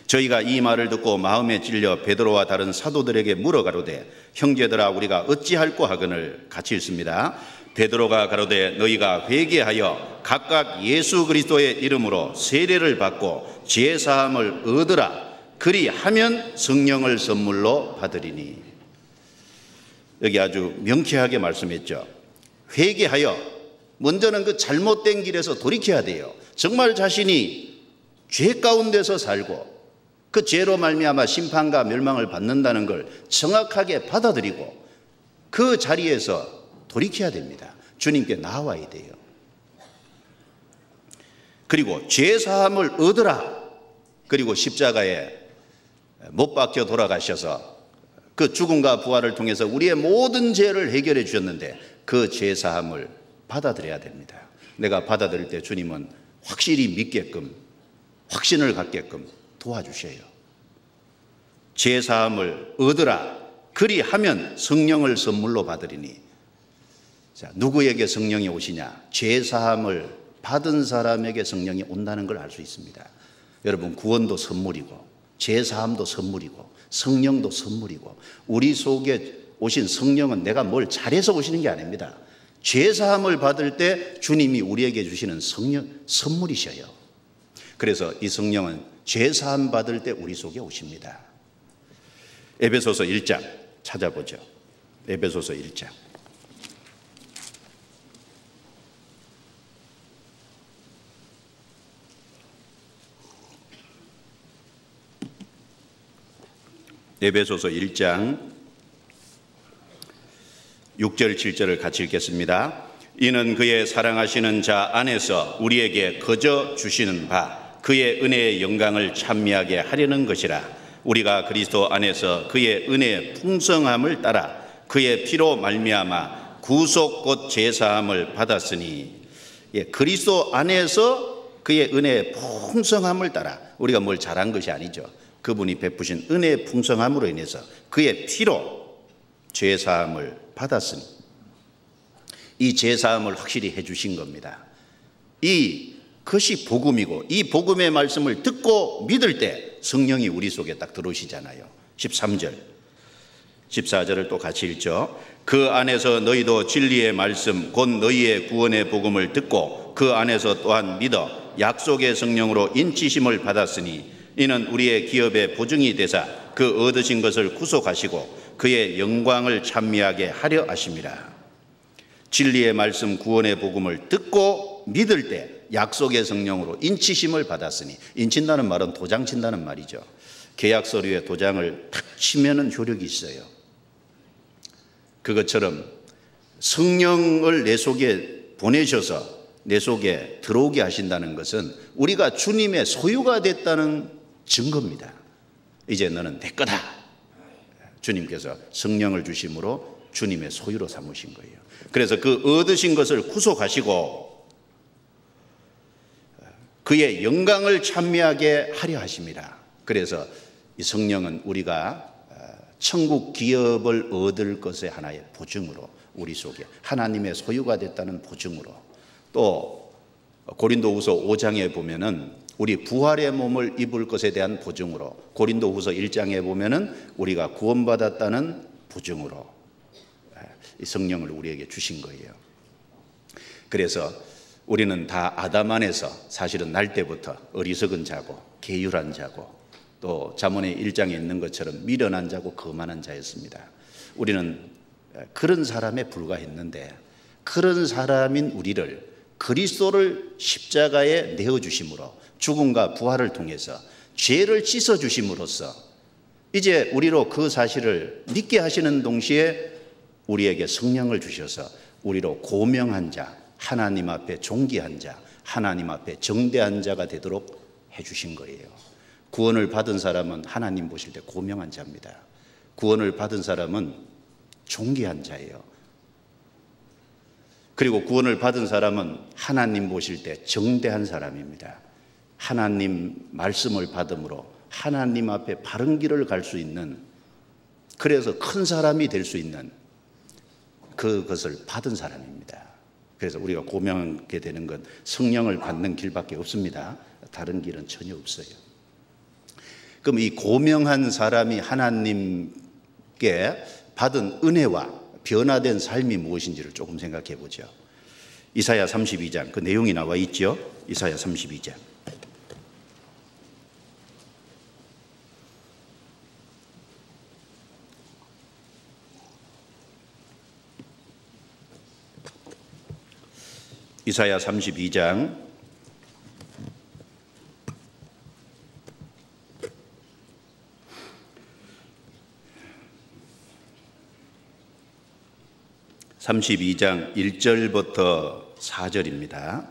저희가 이 말을 듣고 마음에 찔려 베드로와 다른 사도들에게 물어가로되 형제들아 우리가 어찌할꼬 하거늘. 같이 읽습니다. 베드로가 가로되 너희가 회개하여 각각 예수 그리스도의 이름으로 세례를 받고 죄 사함을 얻으라. 그리하면 성령을 선물로 받으리니. 여기 아주 명쾌하게 말씀했죠. 회개하여, 먼저는 그 잘못된 길에서 돌이켜야 돼요. 정말 자신이 죄 가운데서 살고 그 죄로 말미암아 심판과 멸망을 받는다는 걸 정확하게 받아들이고 그 자리에서 돌이켜야 됩니다. 주님께 나와야 돼요. 그리고 죄 사함을 얻으라. 그리고 십자가에 못 박혀 돌아가셔서 그 죽음과 부활을 통해서 우리의 모든 죄를 해결해 주셨는데 그 죄 사함을 받아들여야 됩니다. 내가 받아들일 때 주님은 확실히 믿게끔, 확신을 갖게끔 도와주셔요. 죄 사함을 얻으라. 그리하면 성령을 선물로 받으리니. 자, 누구에게 성령이 오시냐? 죄 사함을 받은 사람에게 성령이 온다는 걸 알 수 있습니다. 여러분, 구원도 선물이고 죄 사함도 선물이고 성령도 선물이고, 우리 속에 오신 성령은 내가 뭘 잘해서 오시는 게 아닙니다. 죄 사함을 받을 때 주님이 우리에게 주시는 성령 선물이셔요. 그래서 이 성령은 죄 사함 받을 때 우리 속에 오십니다. 에베소서 1장 찾아보죠. 에베소서 1장. 에베소서 1장 6절 7절을 같이 읽겠습니다. 이는 그의 사랑하시는 자 안에서 우리에게 거저 주시는 바 그의 은혜의 영광을 찬미하게 하려는 것이라. 우리가 그리스도 안에서 그의 은혜의 풍성함을 따라 그의 피로 말미암아 구속 곧 제사함을 받았으니. 그리스도 안에서 그의 은혜의 풍성함을 따라, 우리가 뭘 잘한 것이 아니죠. 그분이 베푸신 은혜의 풍성함으로 인해서 그의 피로 죄사함을 받았으니, 이 죄사함을 확실히 해주신 겁니다. 이것이 복음이고, 이 복음의 말씀을 듣고 믿을 때 성령이 우리 속에 딱 들어오시잖아요. 13절 14절을 또 같이 읽죠. 그 안에서 너희도 진리의 말씀 곧 너희의 구원의 복음을 듣고 그 안에서 또한 믿어 약속의 성령으로 인치심을 받았으니 이는 우리의 기업의 보증이 되사 그 얻으신 것을 구속하시고 그의 영광을 찬미하게 하려 하심이라. 진리의 말씀 구원의 복음을 듣고 믿을 때 약속의 성령으로 인치심을 받았으니, 인친다는 말은 도장 친다는 말이죠. 계약 서류에 도장을 탁 치면은 효력이 있어요. 그것처럼 성령을 내 속에 보내셔서 내 속에 들어오게 하신다는 것은 우리가 주님의 소유가 됐다는 증거입니다. 이제 너는 내 거다. 주님께서 성령을 주심으로 주님의 소유로 삼으신 거예요. 그래서 그 얻으신 것을 구속하시고 그의 영광을 찬미하게 하려 하심이라. 그래서 이 성령은 우리가 천국 기업을 얻을 것의 하나의 보증으로, 우리 속에 하나님의 소유가 됐다는 보증으로, 또 고린도후서 5장에 보면은 우리 부활의 몸을 입을 것에 대한 보증으로, 고린도후서 1장에 보면은 우리가 구원받았다는 보증으로 이 성령을 우리에게 주신 거예요. 그래서 우리는 다 아담 안에서 사실은 날 때부터 어리석은 자고 계율한 자고, 또 잠언의 1장에 있는 것처럼 미련한 자고 거만한 자였습니다. 우리는 그런 사람에 불과했는데, 그런 사람인 우리를 그리스도를 십자가에 내어주심으로, 죽음과 부활을 통해서 죄를 씻어주심으로써 이제 우리로 그 사실을 믿게 하시는 동시에 우리에게 성령을 주셔서 우리로 고명한 자, 하나님 앞에 존귀한 자, 하나님 앞에 정대한 자가 되도록 해주신 거예요. 구원을 받은 사람은 하나님 보실 때 고명한 자입니다. 구원을 받은 사람은 존귀한 자예요. 그리고 구원을 받은 사람은 하나님 보실 때 정대한 사람입니다. 하나님 말씀을 받음으로 하나님 앞에 바른 길을 갈 수 있는, 그래서 큰 사람이 될 수 있는 그것을 받은 사람입니다. 그래서 우리가 고명하게 되는 건 성령을 받는 길밖에 없습니다. 다른 길은 전혀 없어요. 그럼 이 고명한 사람이 하나님께 받은 은혜와 변화된 삶이 무엇인지를 조금 생각해 보죠. 이사야 32장, 그 내용이 나와 있죠. 이사야 32장. 이사야 32장 1절부터 4절입니다.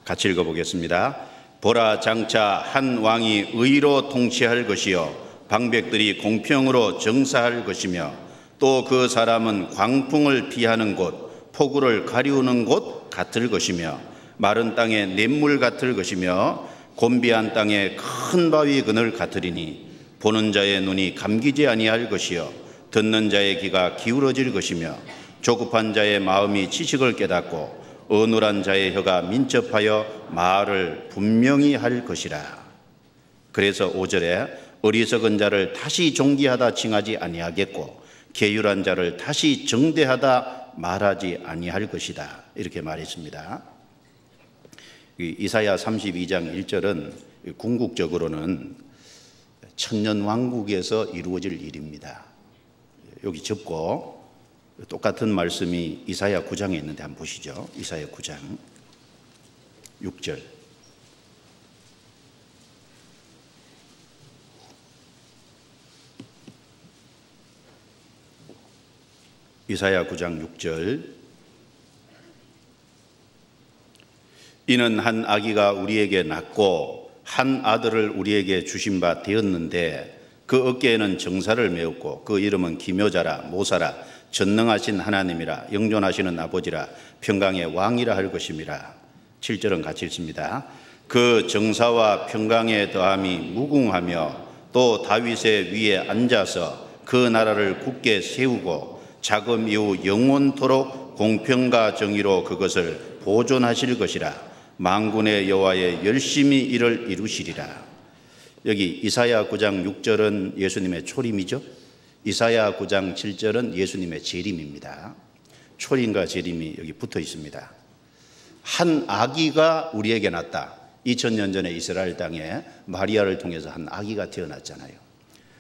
같이 읽어보겠습니다. 보라, 장차 한 왕이 의로 통치할 것이요 방백들이 공평으로 정사할 것이며 또 그 사람은 광풍을 피하는 곳, 폭우를 가리우는 곳 같을 것이며 마른 땅에 냇물 같을 것이며 곤비한 땅에 큰 바위 그늘 같으리니 보는 자의 눈이 감기지 아니할 것이요 듣는 자의 귀가 기울어질 것이며 조급한 자의 마음이 지식을 깨닫고 어눌한 자의 혀가 민첩하여 말을 분명히 할 것이라. 그래서 5절에 어리석은 자를 다시 존귀하다 칭하지 아니하겠고 계율한 자를 다시 정대하다 말하지 아니할 것이다. 이렇게 말했습니다. 이사야 32장 1절은 궁극적으로는 천년왕국에서 이루어질 일입니다. 여기 접고 똑같은 말씀이 이사야 9장에 있는데 한번 보시죠. 이사야 9장 6절. 이사야 9장 6절. 이는 한 아기가 우리에게 낳고 한 아들을 우리에게 주신 바 되었는데 그 어깨에는 정사를 메었고 그 이름은 기묘자라 모사라 전능하신 하나님이라 영존하시는 아버지라 평강의 왕이라 할 것임이라. 7절은 같이 읽습니다. 그 정사와 평강의 더함이 무궁하며 또 다윗의 위에 앉아서 그 나라를 굳게 세우고 자금 이후 영원토록 공평과 정의로 그것을 보존하실 것이라. 만군의 여호와의 열심히 이를 이루시리라. 여기 이사야 9장 6절은 예수님의 초림이죠. 이사야 9장 7절은 예수님의 재림입니다. 초림과 재림이 여기 붙어 있습니다. 한 아기가 우리에게 났다. 2000년 전에 이스라엘 땅에 마리아를 통해서 한 아기가 태어났잖아요.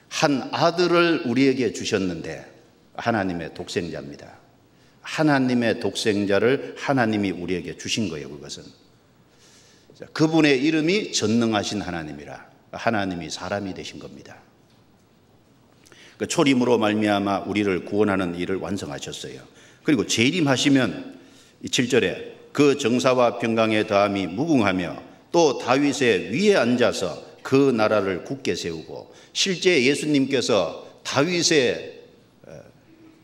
한 아들을 우리에게 주셨는데 하나님의 독생자입니다. 하나님의 독생자를 하나님이 우리에게 주신 거예요. 그것은 그분의 이름이 전능하신 하나님이라. 하나님이 사람이 되신 겁니다. 그 초림으로 말미암아 우리를 구원하는 일을 완성하셨어요. 그리고 재림하시면 7절에 그 정사와 평강의 더함이 무궁하며 또 다윗의 위에 앉아서 그 나라를 굳게 세우고, 실제 예수님께서 다윗의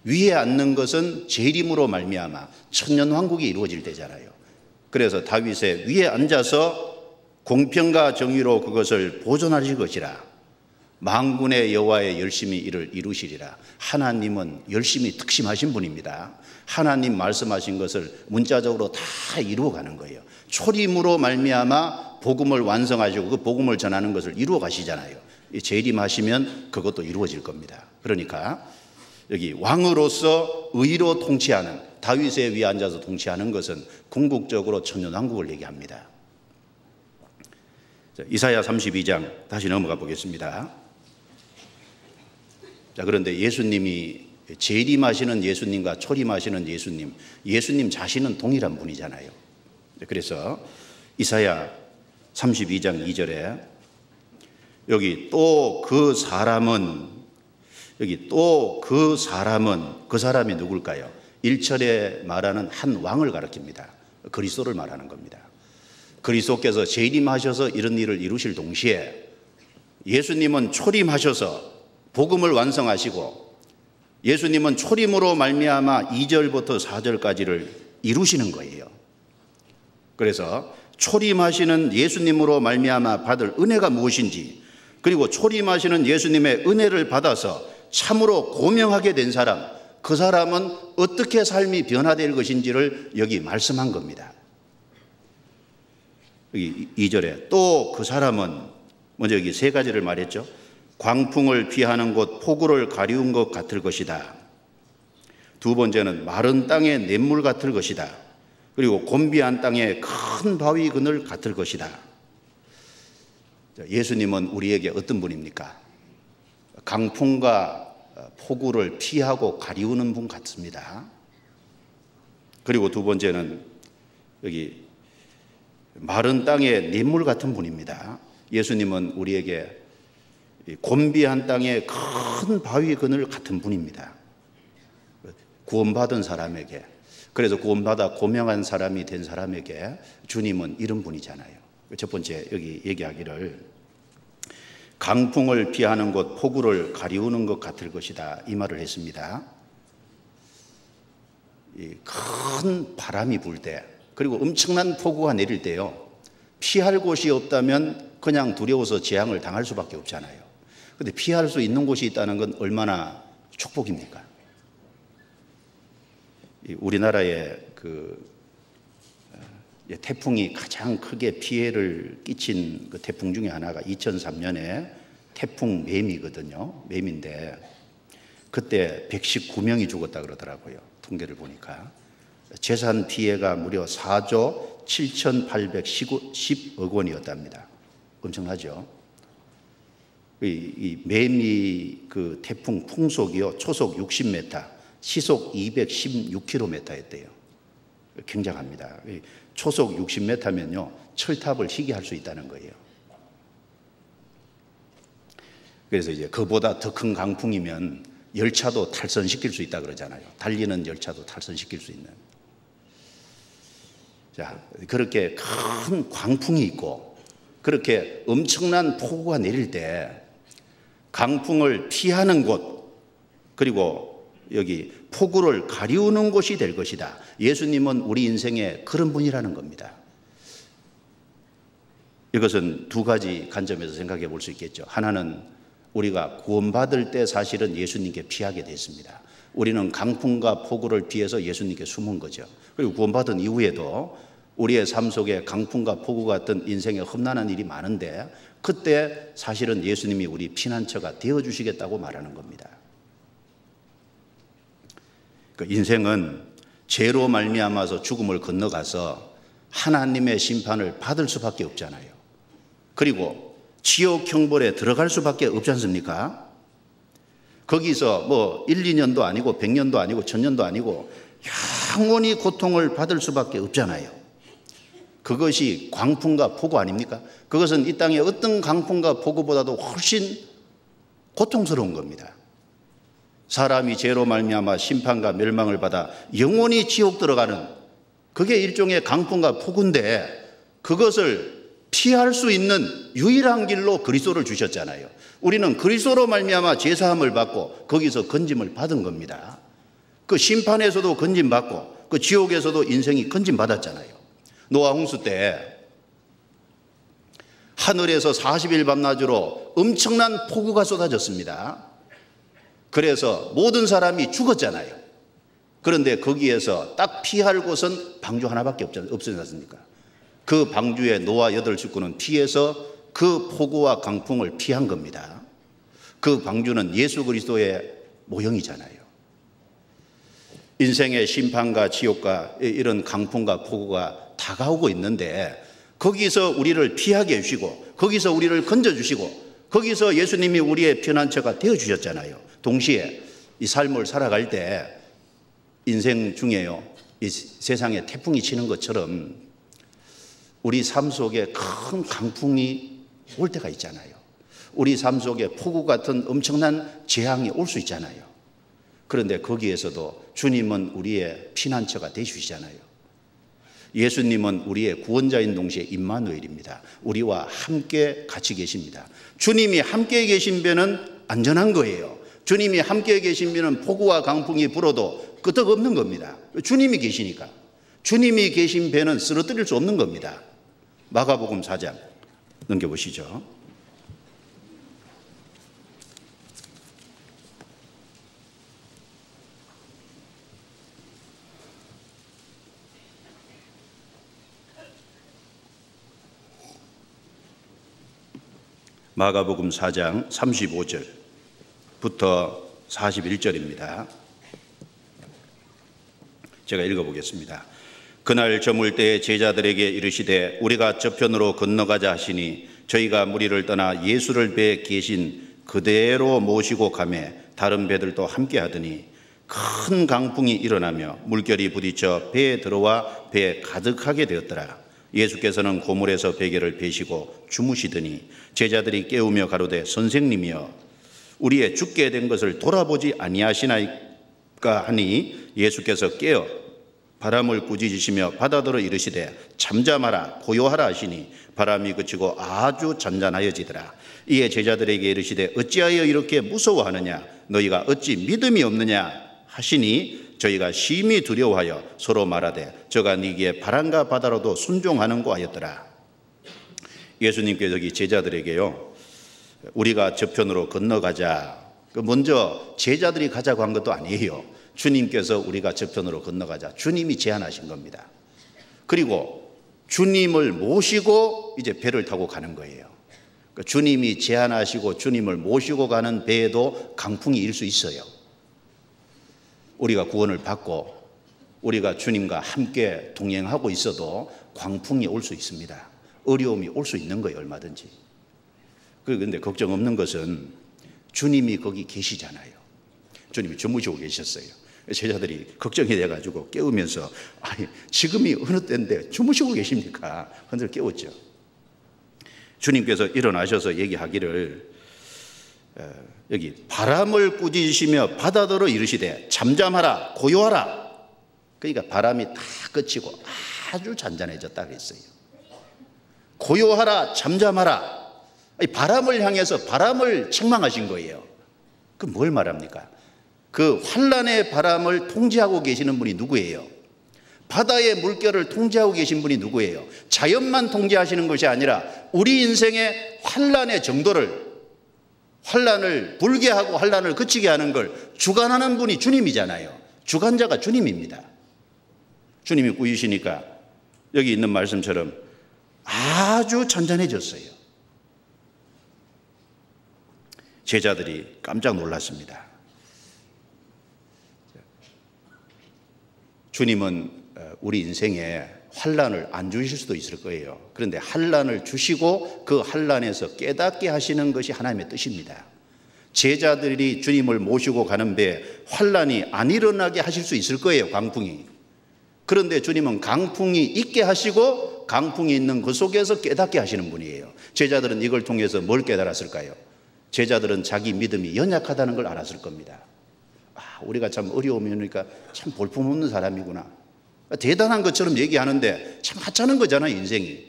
위에 앉는 것은 재림으로 말미암아 천년왕국이 이루어질 때잖아요. 그래서 다윗의 위에 앉아서 공평과 정의로 그것을 보존하실 것이라. 만군의 여호와의 열심히 이를 이루시리라. 하나님은 열심히 특심하신 분입니다. 하나님 말씀하신 것을 문자적으로 다 이루어가는 거예요. 초림으로 말미암아 복음을 완성하시고 그 복음을 전하는 것을 이루어 가시잖아요. 재림하시면 그것도 이루어질 겁니다. 그러니까 여기 왕으로서 의로 통치하는, 다윗의 위에 앉아서 통치하는 것은 궁극적으로 천년왕국을 얘기합니다. 이사야 32장 다시 넘어가 보겠습니다. 자, 그런데 예수님이 재림하시는 예수님과 초림하시는 예수님 자신은 동일한 분이잖아요. 그래서 이사야 32장 2절에 여기 또 그 사람은 그 사람이 누굴까요? 1절에 말하는 한 왕을 가리킵니다. 그리스도를 말하는 겁니다. 그리스도께서 재림하셔서 이런 일을 이루실 동시에 예수님은 초림하셔서 복음을 완성하시고 예수님은 초림으로 말미암아 2절부터 4절까지를 이루시는 거예요. 그래서 초림하시는 예수님으로 말미암아 받을 은혜가 무엇인지, 그리고 초림하시는 예수님의 은혜를 받아서 참으로 고명하게 된 사람, 그 사람은 어떻게 삶이 변화될 것인지를 여기 말씀한 겁니다. 여기 2절에 또 그 사람은, 먼저 여기 세 가지를 말했죠. 광풍을 피하는 곳 폭우를 가리운 것 같을 것이다. 두 번째는 마른 땅의 냇물 같을 것이다. 그리고 곤비한 땅의 큰 바위 그늘 같을 것이다. 예수님은 우리에게 어떤 분입니까? 강풍과 폭우를 피하고 가리우는 분 같습니다. 그리고 두 번째는 여기 마른 땅의 냇물 같은 분입니다. 예수님은 우리에게 곤비한 땅의 큰 바위 그늘 같은 분입니다. 구원받은 사람에게, 그래서 구원받아 고명한 사람이 된 사람에게 주님은 이런 분이잖아요. 첫 번째 여기 얘기하기를 강풍을 피하는 곳 폭우를 가리우는 것 같을 것이다, 이 말을 했습니다. 큰 바람이 불 때, 그리고 엄청난 폭우가 내릴 때요, 피할 곳이 없다면 그냥 두려워서 재앙을 당할 수밖에 없잖아요. 그런데 피할 수 있는 곳이 있다는 건 얼마나 축복입니까? 우리나라의 태풍이 가장 크게 피해를 끼친 그 태풍 중에 하나가 2003년에 태풍 매미거든요. 매미인데 그때 119명이 죽었다 그러더라고요. 통계를 보니까. 재산 피해가 무려 4조 7,810억 원이었답니다. 엄청나죠? 이 매미 그 태풍 풍속이요, 초속 60m, 시속 216km였대요. 굉장합니다. 초속 60m면요, 철탑을 희귀할 수 있다는 거예요. 그래서 이제 그보다 더 큰 강풍이면 열차도 탈선시킬 수 있다 그러잖아요. 달리는 열차도 탈선시킬 수 있는. 자, 그렇게 큰 광풍이 있고 그렇게 엄청난 폭우가 내릴 때 강풍을 피하는 곳, 그리고 여기 폭우를 가리우는 곳이 될 것이다. 예수님은 우리 인생에 그런 분이라는 겁니다. 이것은 두 가지 관점에서 생각해 볼 수 있겠죠. 하나는 우리가 구원받을 때 사실은 예수님께 피하게 됐습니다. 우리는 강풍과 폭우를 피해서 예수님께 숨은 거죠. 그리고 구원받은 이후에도 우리의 삶 속에 강풍과 폭우 같은 인생의 험난한 일이 많은데 그때 사실은 예수님이 우리 피난처가 되어주시겠다고 말하는 겁니다. 그 인생은 죄로 말미암아서 죽음을 건너가서 하나님의 심판을 받을 수밖에 없잖아요. 그리고 지옥 형벌에 들어갈 수밖에 없지 않습니까? 거기서 뭐 1, 2년도 아니고 100년도 아니고 1000년도 아니고 영원히 고통을 받을 수밖에 없잖아요. 그것이 광풍과 폭우 아닙니까? 그것은 이 땅의 어떤 강풍과 폭우보다도 훨씬 고통스러운 겁니다. 사람이 죄로 말미암아 심판과 멸망을 받아 영원히 지옥 들어가는, 그게 일종의 강풍과 폭우인데 그것을 피할 수 있는 유일한 길로 그리스도를 주셨잖아요. 우리는 그리스도로 말미암아 죄사함을 받고 거기서 건짐을 받은 겁니다. 그 심판에서도 건짐받고 그 지옥에서도 인생이 건짐받았잖아요. 노아 홍수 때 하늘에서 40일 밤낮으로 엄청난 폭우가 쏟아졌습니다. 그래서 모든 사람이 죽었잖아요. 그런데 거기에서 딱 피할 곳은 방주 하나밖에 없지 않습니까? 그 방주에 노아 8식구는 피해서 그 폭우와 강풍을 피한 겁니다. 그 방주는 예수 그리스도의 모형이잖아요. 인생의 심판과 지옥과 이런 강풍과 폭우가 다가오고 있는데 거기서 우리를 피하게 해주시고 거기서 우리를 건져주시고 거기서 예수님이 우리의 피난처가 되어주셨잖아요. 동시에 이 삶을 살아갈 때 인생 중에요, 이 세상에 태풍이 치는 것처럼 우리 삶 속에 큰 강풍이 올 때가 있잖아요. 우리 삶 속에 폭우 같은 엄청난 재앙이 올 수 있잖아요. 그런데 거기에서도 주님은 우리의 피난처가 되시잖아요. 예수님은 우리의 구원자인 동시에 임마누엘입니다. 우리와 함께 같이 계십니다. 주님이 함께 계신 배는 안전한 거예요. 주님이 함께 계신 배는 폭우와 강풍이 불어도 끄떡없는 겁니다. 주님이 계시니까. 주님이 계신 배는 쓰러뜨릴 수 없는 겁니다. 마가복음 4장 넘겨보시죠. 마가복음 4장 35절부터 41절입니다. 제가 읽어보겠습니다. 그날 저물 때에 제자들에게 이르시되 우리가 저편으로 건너가자 하시니 저희가 무리를 떠나 예수를 배에 계신 그대로 모시고 가매 다른 배들도 함께 하더니 큰 강풍이 일어나며 물결이 부딪혀 배에 들어와 배에 가득하게 되었더라. 예수께서는 고물에서 베개를 베시고 주무시더니 제자들이 깨우며 가로되 선생님이여 우리의 죽게 된 것을 돌아보지 아니하시나이까 하니 예수께서 깨어 바람을 꾸짖으시며 바다더러 이르시되 잠잠하라 고요하라 하시니 바람이 그치고 아주 잔잔하여지더라. 이에 제자들에게 이르시되 어찌하여 이렇게 무서워하느냐 너희가 어찌 믿음이 없느냐 하시니 저희가 심히 두려워하여 서로 말하되 저가 니기에 바람과 바다로도 순종하는고 하였더라. 예수님께서 여기 제자들에게요 우리가 저편으로 건너가자. 먼저 제자들이 가자고 한 것도 아니에요. 주님께서 우리가 저편으로 건너가자. 주님이 제안하신 겁니다. 그리고 주님을 모시고 이제 배를 타고 가는 거예요. 그러니까 주님이 제안하시고 주님을 모시고 가는 배에도 강풍이 일 수 있어요. 우리가 구원을 받고 우리가 주님과 함께 동행하고 있어도 광풍이 올 수 있습니다. 어려움이 올 수 있는 거예요. 얼마든지. 그런데 걱정 없는 것은 주님이 거기 계시잖아요. 주님이 주무시고 계셨어요. 제자들이 걱정이 돼가지고 깨우면서 아니 지금이 어느 때인데 주무시고 계십니까? 흔들 깨웠죠. 주님께서 일어나셔서 얘기하기를 여기 바람을 꾸짖으시며 바다더러 이르시되 잠잠하라 고요하라. 그러니까 바람이 다 그치고 아주 잔잔해졌다 그랬어요. 고요하라 잠잠하라. 바람을 향해서 바람을 책망하신 거예요. 그 뭘 말합니까? 그 환란의 바람을 통제하고 계시는 분이 누구예요? 바다의 물결을 통제하고 계신 분이 누구예요? 자연만 통제하시는 것이 아니라 우리 인생의 환란의 정도를 환란을 불게 하고 환란을 그치게 하는 걸 주관하는 분이 주님이잖아요. 주관자가 주님입니다. 주님이 꾸이시니까 여기 있는 말씀처럼 아주 잔잔해졌어요. 제자들이 깜짝 놀랐습니다. 주님은 우리 인생에 환란을 안 주실 수도 있을 거예요. 그런데 환란을 주시고 그 환란에서 깨닫게 하시는 것이 하나님의 뜻입니다. 제자들이 주님을 모시고 가는 배에 환란이 안 일어나게 하실 수 있을 거예요. 강풍이. 그런데 주님은 강풍이 있게 하시고 강풍이 있는 그 속에서 깨닫게 하시는 분이에요. 제자들은 이걸 통해서 뭘 깨달았을까요? 제자들은 자기 믿음이 연약하다는 걸 알았을 겁니다. 우리가 참 어려움이 오니까 참 볼품없는 사람이구나. 대단한 것처럼 얘기하는데 참 하찮은 거잖아요, 인생이.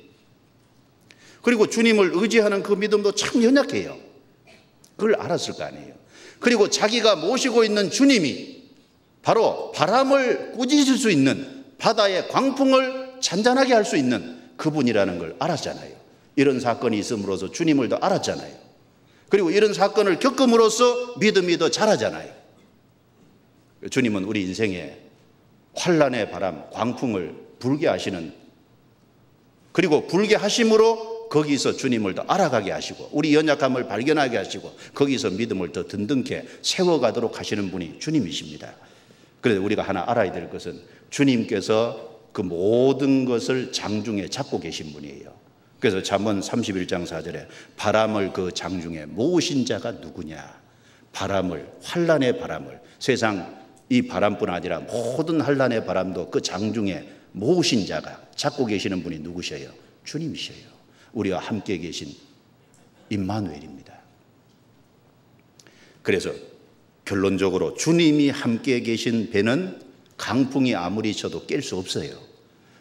그리고 주님을 의지하는 그 믿음도 참 연약해요. 그걸 알았을 거 아니에요. 그리고 자기가 모시고 있는 주님이 바로 바람을 꾸짖을 수 있는 바다의 광풍을 잔잔하게 할 수 있는 그분이라는 걸 알았잖아요. 이런 사건이 있음으로써 주님을 더 알았잖아요. 그리고 이런 사건을 겪음으로써 믿음이 더 자라잖아요. 주님은 우리 인생에 환란의 바람, 광풍을 불게 하시는, 그리고 불게 하심으로 거기서 주님을 더 알아가게 하시고 우리 연약함을 발견하게 하시고 거기서 믿음을 더 든든케 세워가도록 하시는 분이 주님이십니다. 그래서 우리가 하나 알아야 될 것은 주님께서 그 모든 것을 장중에 잡고 계신 분이에요. 그래서 잠언 31장 4절에 바람을 그 장중에 모으신 자가 누구냐. 바람을, 환란의 바람을, 세상 이 바람뿐 아니라 모든 환란의 바람도 그 장중에 모으신 자가 잡고 계시는 분이 누구셔요? 주님이셔요. 우리와 함께 계신 임마누엘입니다. 그래서 결론적으로 주님이 함께 계신 배는 강풍이 아무리 쳐도 깰 수 없어요.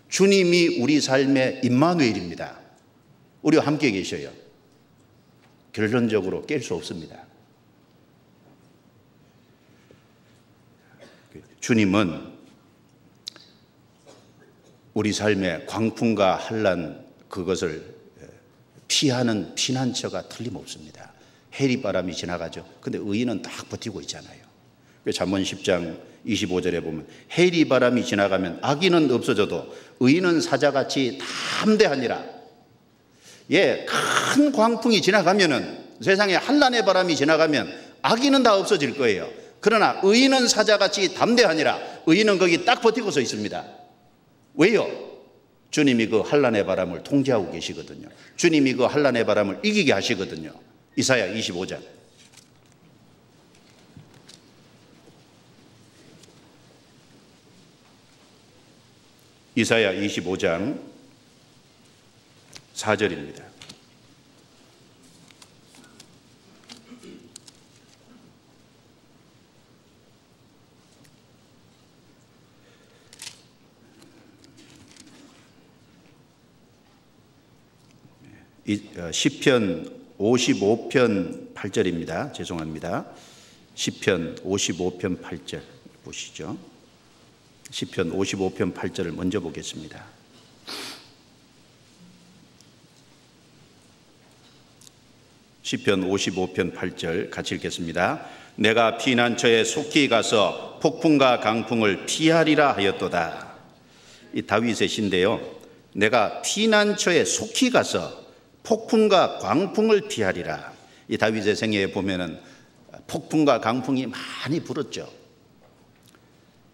주님이 우리 삶의 임마누엘입니다. 우리와 함께 계셔요. 결론적으로 깰 수 없습니다. 주님은 우리 삶의 광풍과 환난 그것을 피하는 피난처가 틀림없습니다. 해리바람이 지나가죠. 근데 의인은 딱 버티고 있잖아요. 잠언 10장 25절에 보면 해리바람이 지나가면 악인은 없어져도 의인은 사자같이 담대하니라. 예, 큰 광풍이 지나가면은, 세상에 환난의 바람이 지나가면 악인은 다 없어질 거예요. 그러나 의인은 사자같이 담대하니라. 의인은 거기 딱 버티고 서 있습니다. 왜요? 주님이 그 환난의 바람을 통제하고 계시거든요. 주님이 그 환난의 바람을 이기게 하시거든요. 이사야 25장. 이사야 25장 4절입니다. 시편 55편 8절입니다. 죄송합니다. 시편 55편 8절 보시죠. 시편 55편 8절을 먼저 보겠습니다. 시편 55편 8절 같이 읽겠습니다. 내가 피난처에 속히 가서 폭풍과 강풍을 피하리라 하였도다. 이 다윗의 시인데요. 내가 피난처에 속히 가서 폭풍과 광풍을 피하리라. 이 다윗의 생애에 보면은 폭풍과 강풍이 많이 불었죠.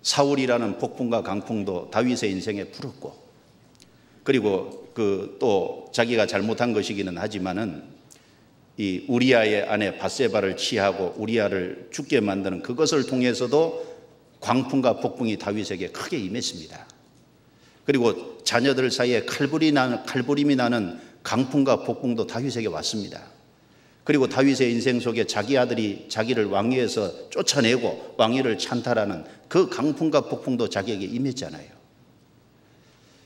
사울이라는 폭풍과 강풍도 다윗의 인생에 불었고, 그리고 또 자기가 잘못한 것이기는 하지만은 이 우리아의 아내 밧세바를 취하고 우리아를 죽게 만드는 그것을 통해서도 광풍과 폭풍이 다윗에게 크게 임했습니다. 그리고 자녀들 사이에 칼부림이 나는 강풍과 폭풍도 다윗에게 왔습니다. 그리고 다윗의 인생 속에 자기 아들이 자기를 왕위에서 쫓아내고 왕위를 찬탈하는 그 강풍과 폭풍도 자기에게 임했잖아요.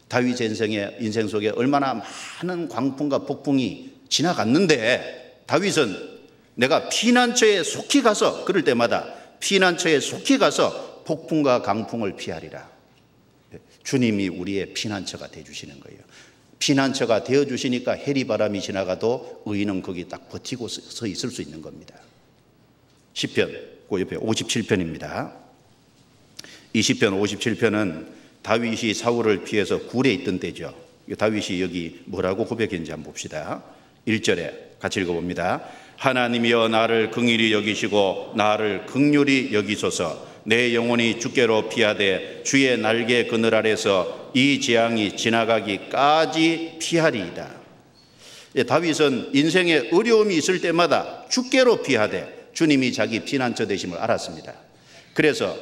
다윗의 인생 속에 얼마나 많은 광풍과 폭풍이 지나갔는데, 다윗은 내가 피난처에 속히 가서, 그럴 때마다 피난처에 속히 가서 폭풍과 강풍을 피하리라. 주님이 우리의 피난처가 되어주시는 거예요. 피난처가 되어주시니까 해리바람이 지나가도 의인은 거기 딱 버티고 서 있을 수 있는 겁니다. 시편, 그 옆에 57편입니다. 이 시편 57편은 다윗이 사울을 피해서 굴에 있던 때죠. 다윗이 여기 뭐라고 고백했는지 한번 봅시다. 1절에 같이 읽어봅니다. 하나님이여 나를 긍휼히 여기시고 나를 긍휼히 여기소서. 내 영혼이 주께로 피하되 주의 날개 그늘 아래서 이 재앙이 지나가기까지 피하리이다. 다윗은 인생에 어려움이 있을 때마다 주께로 피하되 주님이 자기 피난처 되심을 알았습니다. 그래서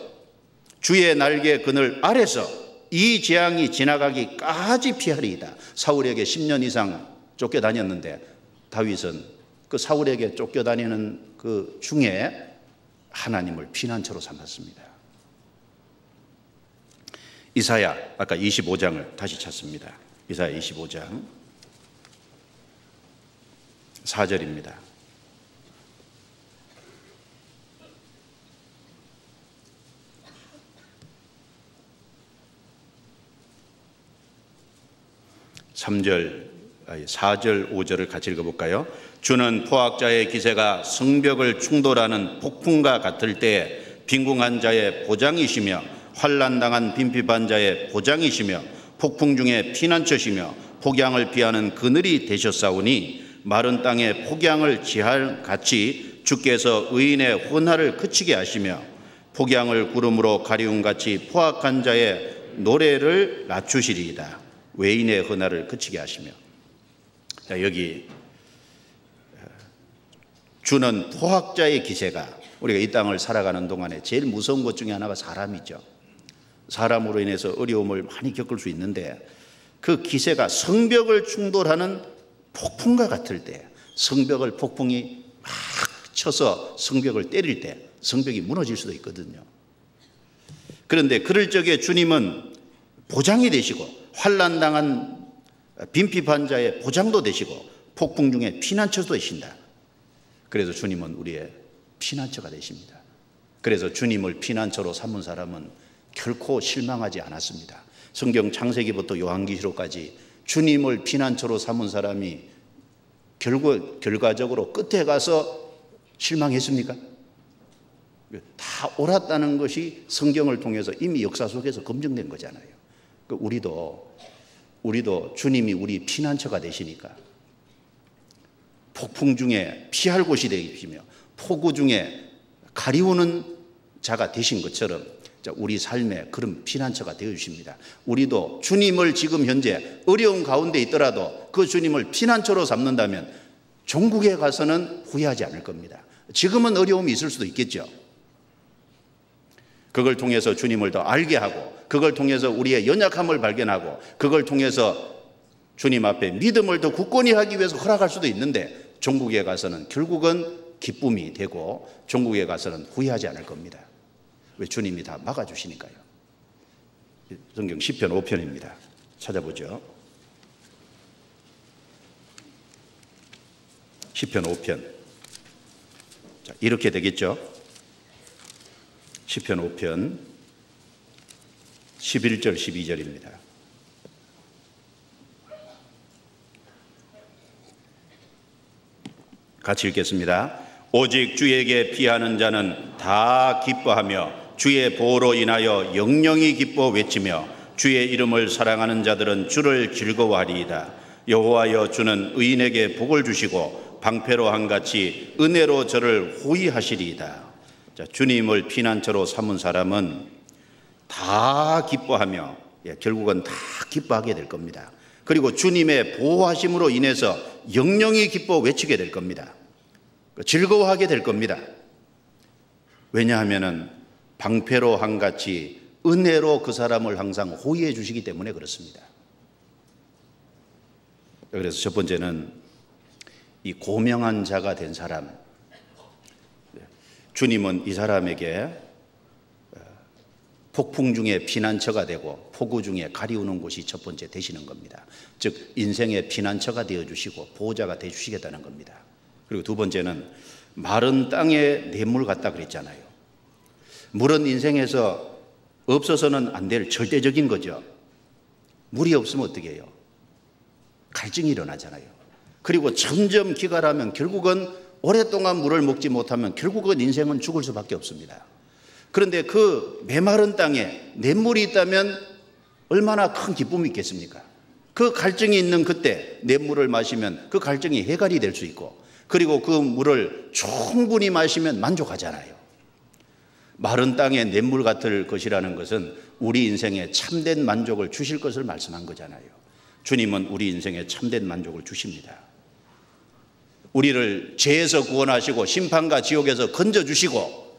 주의 날개 그늘 아래서 이 재앙이 지나가기까지 피하리이다. 사울에게 10년 이상 쫓겨다녔는데 다윗은 그 사울에게 쫓겨다니는 그 중에 하나님을 피난처로 삼았습니다. 이사야 아까 25장을 다시 찾습니다. 이사야 25장 4절입니다. (4절 5절을 같이 읽어볼까요? 주는 포악자의 기세가 성벽을 충돌하는 폭풍과 같을 때 빈궁한 자의 보장이시며 환난당한 빈핍한 자의 보장이시며 폭풍 중에 피난처시며 폭양을 피하는 그늘이 되셨사오니 마른 땅에 폭양을 지할 같이 주께서 의인의 혼화를 그치게 하시며 폭양을 구름으로 가리움같이 포악한 자의 노래를 낮추시리이다. 외인의 혼화를 그치게 하시며. 자, 여기 주는 포악자의 기세가, 우리가 이 땅을 살아가는 동안에 제일 무서운 것 중에 하나가 사람이죠. 사람으로 인해서 어려움을 많이 겪을 수 있는데 그 기세가 성벽을 충돌하는 폭풍과 같을 때, 성벽을 폭풍이 막 쳐서 성벽을 때릴 때 성벽이 무너질 수도 있거든요. 그런데 그럴 적에 주님은 보장이 되시고 환난당한 빈핍한 자의 보장도 되시고 폭풍 중에 피난처도 되신다. 그래서 주님은 우리의 피난처가 되십니다. 그래서 주님을 피난처로 삼은 사람은 결코 실망하지 않았습니다. 성경 창세기부터 요한계시록까지 주님을 피난처로 삼은 사람이 결과적으로 끝에 가서 실망했습니까? 다 옳았다는 것이 성경을 통해서 이미 역사 속에서 검증된 거잖아요. 우리도 주님이 우리 피난처가 되시니까 폭풍 중에 피할 곳이 되시며 폭우 중에 가리우는 자가 되신 것처럼 우리 삶에 그런 피난처가 되어 주십니다. 우리도 주님을 지금 현재 어려운 가운데 있더라도 그 주님을 피난처로 삼는다면 종국에 가서는 후회하지 않을 겁니다. 지금은 어려움이 있을 수도 있겠죠. 그걸 통해서 주님을 더 알게 하고, 그걸 통해서 우리의 연약함을 발견하고, 그걸 통해서 주님 앞에 믿음을 더 굳건히 하기 위해서 허락할 수도 있는데, 종국에 가서는 결국은 기쁨이 되고 종국에 가서는 후회하지 않을 겁니다. 왜? 주님이 다 막아주시니까요. 성경 시편 5편입니다. 찾아보죠. 시편 5편. 자, 이렇게 되겠죠. 시편 5편 11절 12절입니다. 같이 읽겠습니다. 오직 주에게 피하는 자는 다 기뻐하며 주의 보호로 인하여 영영이 기뻐 외치며 주의 이름을 사랑하는 자들은 주를 즐거워하리이다. 여호와여, 주는 의인에게 복을 주시고 방패로 한같이 은혜로 저를 호위하시리이다. 자, 주님을 피난처로 삼은 사람은 다 기뻐하며, 결국은 다 기뻐하게 될 겁니다. 그리고 주님의 보호하심으로 인해서 영영이 기뻐 외치게 될 겁니다. 즐거워하게 될 겁니다. 왜냐하면 방패로 한같이 은혜로 그 사람을 항상 호위해 주시기 때문에 그렇습니다. 그래서 첫 번째는 이 고명한 자가 된 사람, 주님은 이 사람에게 폭풍 중에 피난처가 되고 폭우 중에 가리우는 곳이 첫 번째 되시는 겁니다. 즉 인생의 피난처가 되어주시고 보호자가 되어주시겠다는 겁니다. 그리고 두 번째는 마른 땅에 냇물 같다 그랬잖아요. 물은 인생에서 없어서는 안 될 절대적인 거죠. 물이 없으면 어떻게 해요? 갈증이 일어나잖아요. 그리고 점점 기갈하면 결국은 오랫동안 물을 먹지 못하면 결국은 인생은 죽을 수밖에 없습니다. 그런데 그 메마른 땅에 냇물이 있다면 얼마나 큰 기쁨이 있겠습니까? 그 갈증이 있는 그때 냇물을 마시면 그 갈증이 해갈이 될 수 있고, 그리고 그 물을 충분히 마시면 만족하잖아요. 마른 땅에 냇물 같을 것이라는 것은 우리 인생에 참된 만족을 주실 것을 말씀한 거잖아요. 주님은 우리 인생에 참된 만족을 주십니다. 우리를 죄에서 구원하시고 심판과 지옥에서 건져주시고,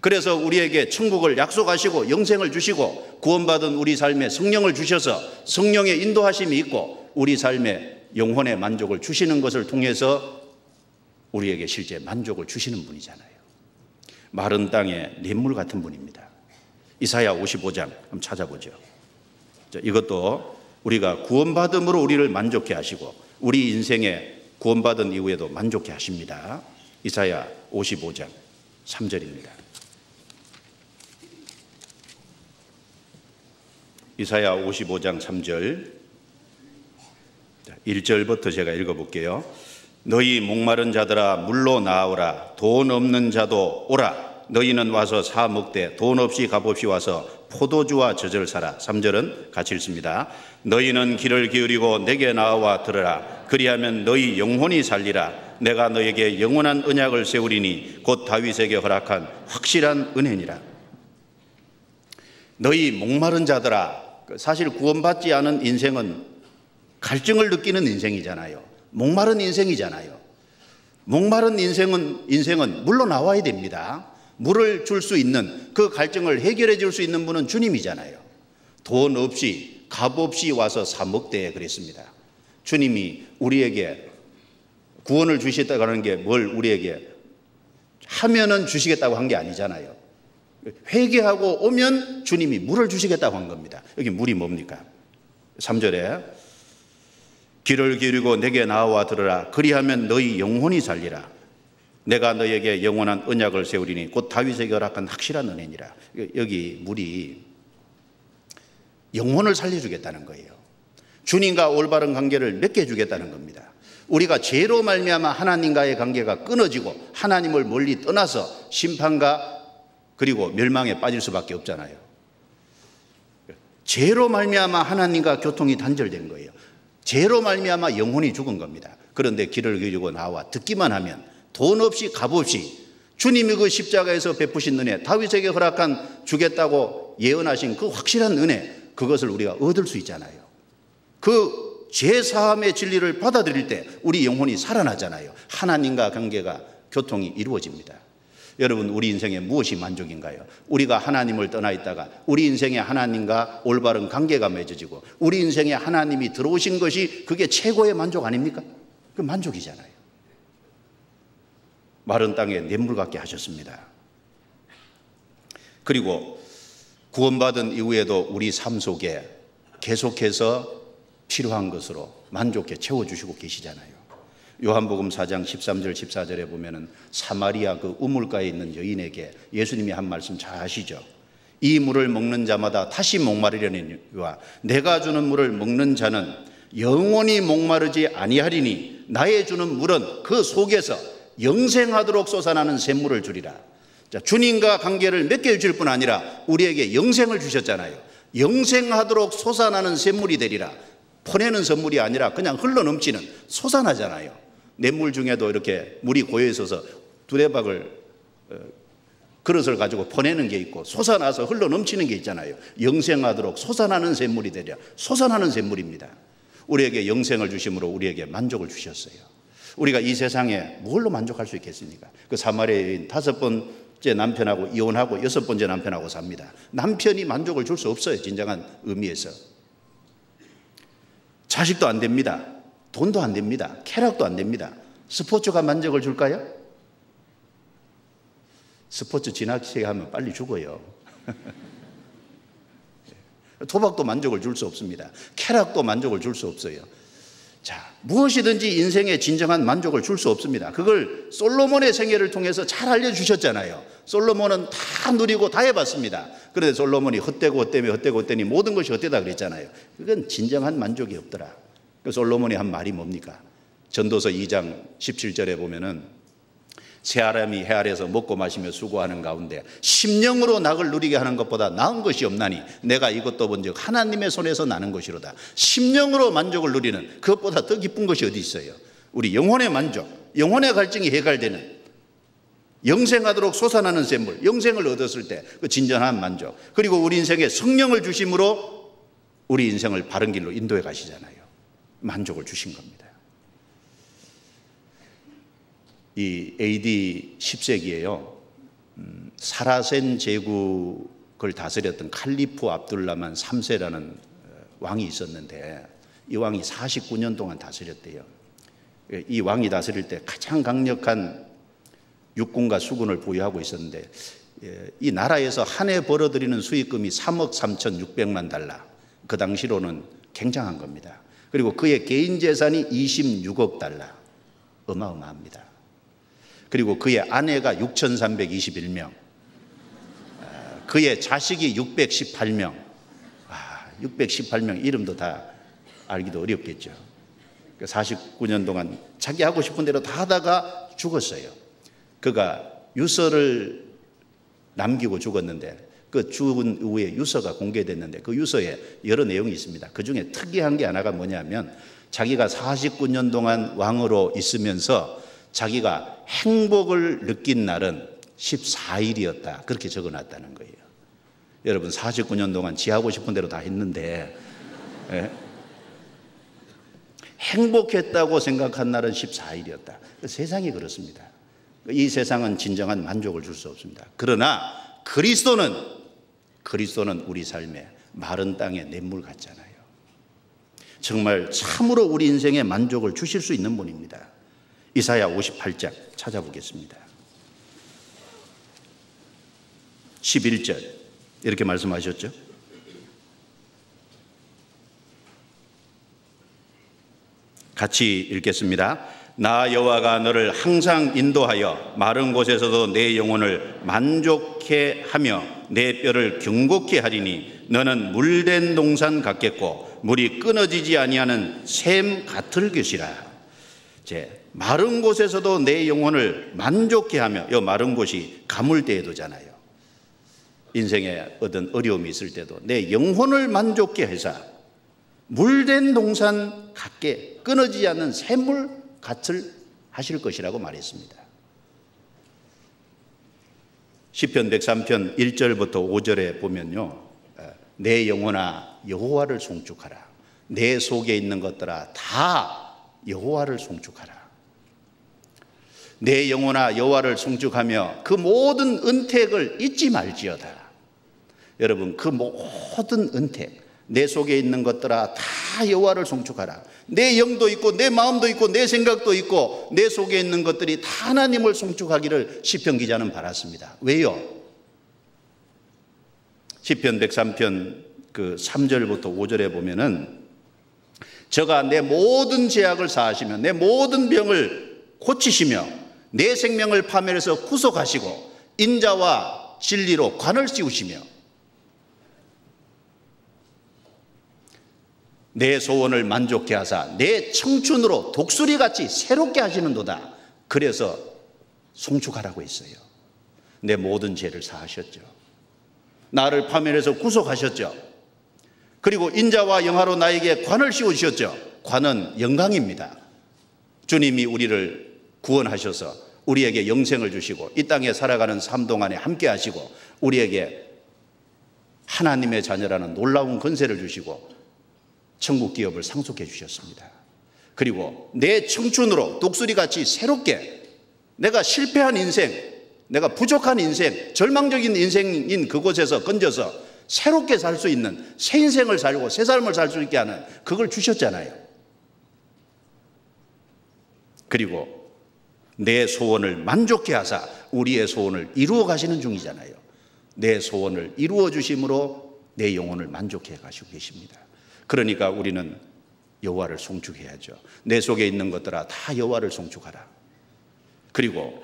그래서 우리에게 천국을 약속하시고 영생을 주시고 구원받은 우리 삶에 성령을 주셔서 성령의 인도하심이 있고 우리 삶에 영혼의 만족을 주시는 것을 통해서 우리에게 실제 만족을 주시는 분이잖아요. 마른 땅에 냇물 같은 분입니다. 이사야 55장 한번 찾아보죠. 자, 이것도 우리가 구원받음으로 우리를 만족해 하시고 우리 인생에 구원받은 이후에도 만족해 하십니다. 이사야 55장 3절입니다. 이사야 55장 3절 1절부터 제가 읽어볼게요. 너희 목마른 자들아 물로 나오라. 돈 없는 자도 오라. 너희는 와서 사 먹되 돈 없이 값없이 와서 포도주와 젖을 사라. 3절은 같이 읽습니다. 너희는 귀를 기울이고 내게 나와 들으라. 그리하면 너희 영혼이 살리라. 내가 너에게 영원한 언약을 세우리니 곧 다윗에게 허락한 확실한 은혜니라. 너희 목마른 자들아. 사실 구원받지 않은 인생은 갈증을 느끼는 인생이잖아요. 목마른 인생이잖아요. 목마른 인생은 물로 나와야 됩니다. 물을 줄 수 있는, 그 갈증을 해결해 줄 수 있는 분은 주님이잖아요. 돈 없이 값 없이 와서 사 먹되 그랬습니다. 주님이 우리에게 구원을 주시겠다고 하는 게 뭘 우리에게 하면은 주시겠다고 한 게 아니잖아요. 회개하고 오면 주님이 물을 주시겠다고 한 겁니다. 여기 물이 뭡니까? 3절에 귀를 기울이고 내게 나와 들으라. 그리하면 너희 영혼이 살리라. 내가 너에게 영원한 언약을 세우리니 곧 다윗에게 허락한 확실한 은혜니라. 여기 물이 영혼을 살려주겠다는 거예요. 주님과 올바른 관계를 맺게 해주겠다는 겁니다. 우리가 죄로 말미암아 하나님과의 관계가 끊어지고 하나님을 멀리 떠나서 심판과 그리고 멸망에 빠질 수밖에 없잖아요. 죄로 말미암아 하나님과 교통이 단절된 거예요. 죄로 말미암아 영혼이 죽은 겁니다. 그런데 길을 그리고 나와 듣기만 하면 돈 없이 값 없이 주님이 그 십자가에서 베푸신 은혜, 다윗에게 허락한 주겠다고 예언하신 그 확실한 은혜, 그것을 우리가 얻을 수 있잖아요. 그 죄사함의 진리를 받아들일 때 우리 영혼이 살아나잖아요. 하나님과 관계가 교통이 이루어집니다. 여러분, 우리 인생에 무엇이 만족인가요? 우리가 하나님을 떠나 있다가 우리 인생에 하나님과 올바른 관계가 맺어지고 우리 인생에 하나님이 들어오신 것이 그게 최고의 만족 아닙니까? 그 만족이잖아요. 마른 땅에 냇물 같게 하셨습니다. 그리고 구원받은 이후에도 우리 삶 속에 계속해서 필요한 것으로 만족해 채워주시고 계시잖아요. 요한복음 4장 13절 14절에 보면은 사마리아 그 우물가에 있는 여인에게 예수님이 한 말씀 잘 아시죠? 이 물을 먹는 자마다 다시 목마르려니와 내가 주는 물을 먹는 자는 영원히 목마르지 아니하리니 나의 주는 물은 그 속에서 영생하도록 솟아나는 샘물을 주리라. 자, 주님과 관계를 맺게 해줄 뿐 아니라 우리에게 영생을 주셨잖아요. 영생하도록 솟아나는 샘물이 되리라. 퍼내는 선물이 아니라 그냥 흘러넘치는, 솟아나잖아요. 냇물 중에도 이렇게 물이 고여 있어서 두레박을 그릇을 가지고 퍼내는 게 있고 솟아나서 흘러넘치는 게 있잖아요. 영생하도록 솟아나는 샘물이 되리라. 솟아나는 샘물입니다. 우리에게 영생을 주심으로 우리에게 만족을 주셨어요. 우리가 이 세상에 뭘로 만족할 수 있겠습니까? 그 사마리아 여인 5번째 남편하고 이혼하고 6번째 남편하고 삽니다. 남편이 만족을 줄 수 없어요. 진정한 의미에서. 자식도 안 됩니다. 돈도 안 됩니다. 쾌락도 안 됩니다. 스포츠가 만족을 줄까요? 스포츠 지나치게 하면 빨리 죽어요. 도박도 만족을 줄 수 없습니다. 쾌락도 만족을 줄 수 없어요. 자, 무엇이든지 인생에 진정한 만족을 줄 수 없습니다. 그걸 솔로몬의 생애를 통해서 잘 알려주셨잖아요. 솔로몬은 다 누리고 다 해봤습니다. 그런데 솔로몬이 헛되고 헛되니 모든 것이 헛되다 그랬잖아요. 그건 진정한 만족이 없더라. 솔로몬이 한 말이 뭡니까? 전도서 2장 17절에 보면은 새 사람이 해 아래에서 먹고 마시며 수고하는 가운데 심령으로 낙을 누리게 하는 것보다 나은 것이 없나니 내가 이것도 본즉 하나님의 손에서 나는 것이로다. 심령으로 만족을 누리는 그것보다 더 기쁜 것이 어디 있어요? 우리 영혼의 만족, 영혼의 갈증이 해결되는, 영생하도록 솟아나는 샘물, 영생을 얻었을 때 그 진정한 만족, 그리고 우리 인생에 성령을 주심으로 우리 인생을 바른 길로 인도해 가시잖아요. 만족을 주신 겁니다. 이 AD 10세기에요. 사라센 제국을 다스렸던 칼리프 압둘라만 3세라는 왕이 있었는데 이 왕이 49년 동안 다스렸대요. 이 왕이 다스릴 때 가장 강력한 육군과 수군을 보유하고 있었는데 이 나라에서 한 해 벌어들이는 수익금이 3억 3,600만 달러. 그 당시로는 굉장한 겁니다. 그리고 그의 개인 재산이 26억 달러. 어마어마합니다. 그리고 그의 아내가 6,321명, 그의 자식이 618명, 618명 이름도 다 알기도 어렵겠죠. 49년 동안 자기 하고 싶은 대로 다 하다가 죽었어요. 그가 유서를 남기고 죽었는데 그 죽은 이후에 유서가 공개됐는데 그 유서에 여러 내용이 있습니다. 그 중에 특이한 게 하나가 뭐냐면 자기가 49년 동안 왕으로 있으면서 자기가 행복을 느낀 날은 14일이었다. 그렇게 적어놨다는 거예요. 여러분 49년 동안 지하고 싶은 대로 다 했는데 행복했다고 생각한 날은 14일이었다. 세상이 그렇습니다. 이 세상은 진정한 만족을 줄 수 없습니다. 그러나 그리스도는 우리 삶에 마른 땅의 냇물 같잖아요. 정말 참으로 우리 인생에 만족을 주실 수 있는 분입니다. 이사야 58장 찾아보겠습니다. 11절 이렇게 말씀하셨죠. 같이 읽겠습니다. 나 여호와가 너를 항상 인도하여 마른 곳에서도 내 영혼을 만족해 하며 내 뼈를 경고케 하리니 너는 물된 동산 같겠고 물이 끊어지지 아니하는 샘 같을 것이라. 마른 곳에서도 내 영혼을 만족해 하며, 이 마른 곳이 가물대도잖아요. 인생에 어떤 어려움이 있을 때도 내 영혼을 만족해 해서 물된 동산 같게 끊어지지 않는 샘물 같을 하실 것이라고 말했습니다. 시편 103편 1절부터 5절에 보면요, 내 영혼아 여호와를 송축하라. 내 속에 있는 것들아 다 여호와를 송축하라. 내 영혼아 여호와를 송축하며 그 모든 은택을 잊지 말지어다. 여러분, 그 모든 은택, 내 속에 있는 것들아 다 여호와를 송축하라. 내 영도 있고 내 마음도 있고 내 생각도 있고 내 속에 있는 것들이 다 하나님을 송축하기를 시편 기자는 바랐습니다. 왜요? 시편 103편 그 3절부터 5절에 보면은 저가 내 모든 죄악을 사하시며 내 모든 병을 고치시며 내 생명을 파멸해서 구속하시고 인자와 진리로 관을 씌우시며 내 소원을 만족케 하사 내 청춘으로 독수리같이 새롭게 하시는도다. 그래서 송축하라고 했어요. 내 모든 죄를 사하셨죠. 나를 파멸해서 구속하셨죠. 그리고 인자와 영화로 나에게 관을 씌우셨죠. 관은 영광입니다. 주님이 우리를 구원하셔서 우리에게 영생을 주시고 이 땅에 살아가는 삶 동안에 함께 하시고 우리에게 하나님의 자녀라는 놀라운 권세를 주시고 천국 기업을 상속해 주셨습니다. 그리고 내 청춘으로 독수리같이 새롭게 내가 실패한 인생, 내가 부족한 인생, 절망적인 인생인 그곳에서 건져서 새롭게 살 수 있는 새 인생을 살고 새 삶을 살 수 있게 하는 그걸 주셨잖아요. 그리고 내 소원을 만족케 하사 우리의 소원을 이루어 가시는 중이잖아요. 내 소원을 이루어 주심으로 내 영혼을 만족해 가시고 계십니다. 그러니까 우리는 여호와를 송축해야죠. 내 속에 있는 것들아 다 여호와를 송축하라. 그리고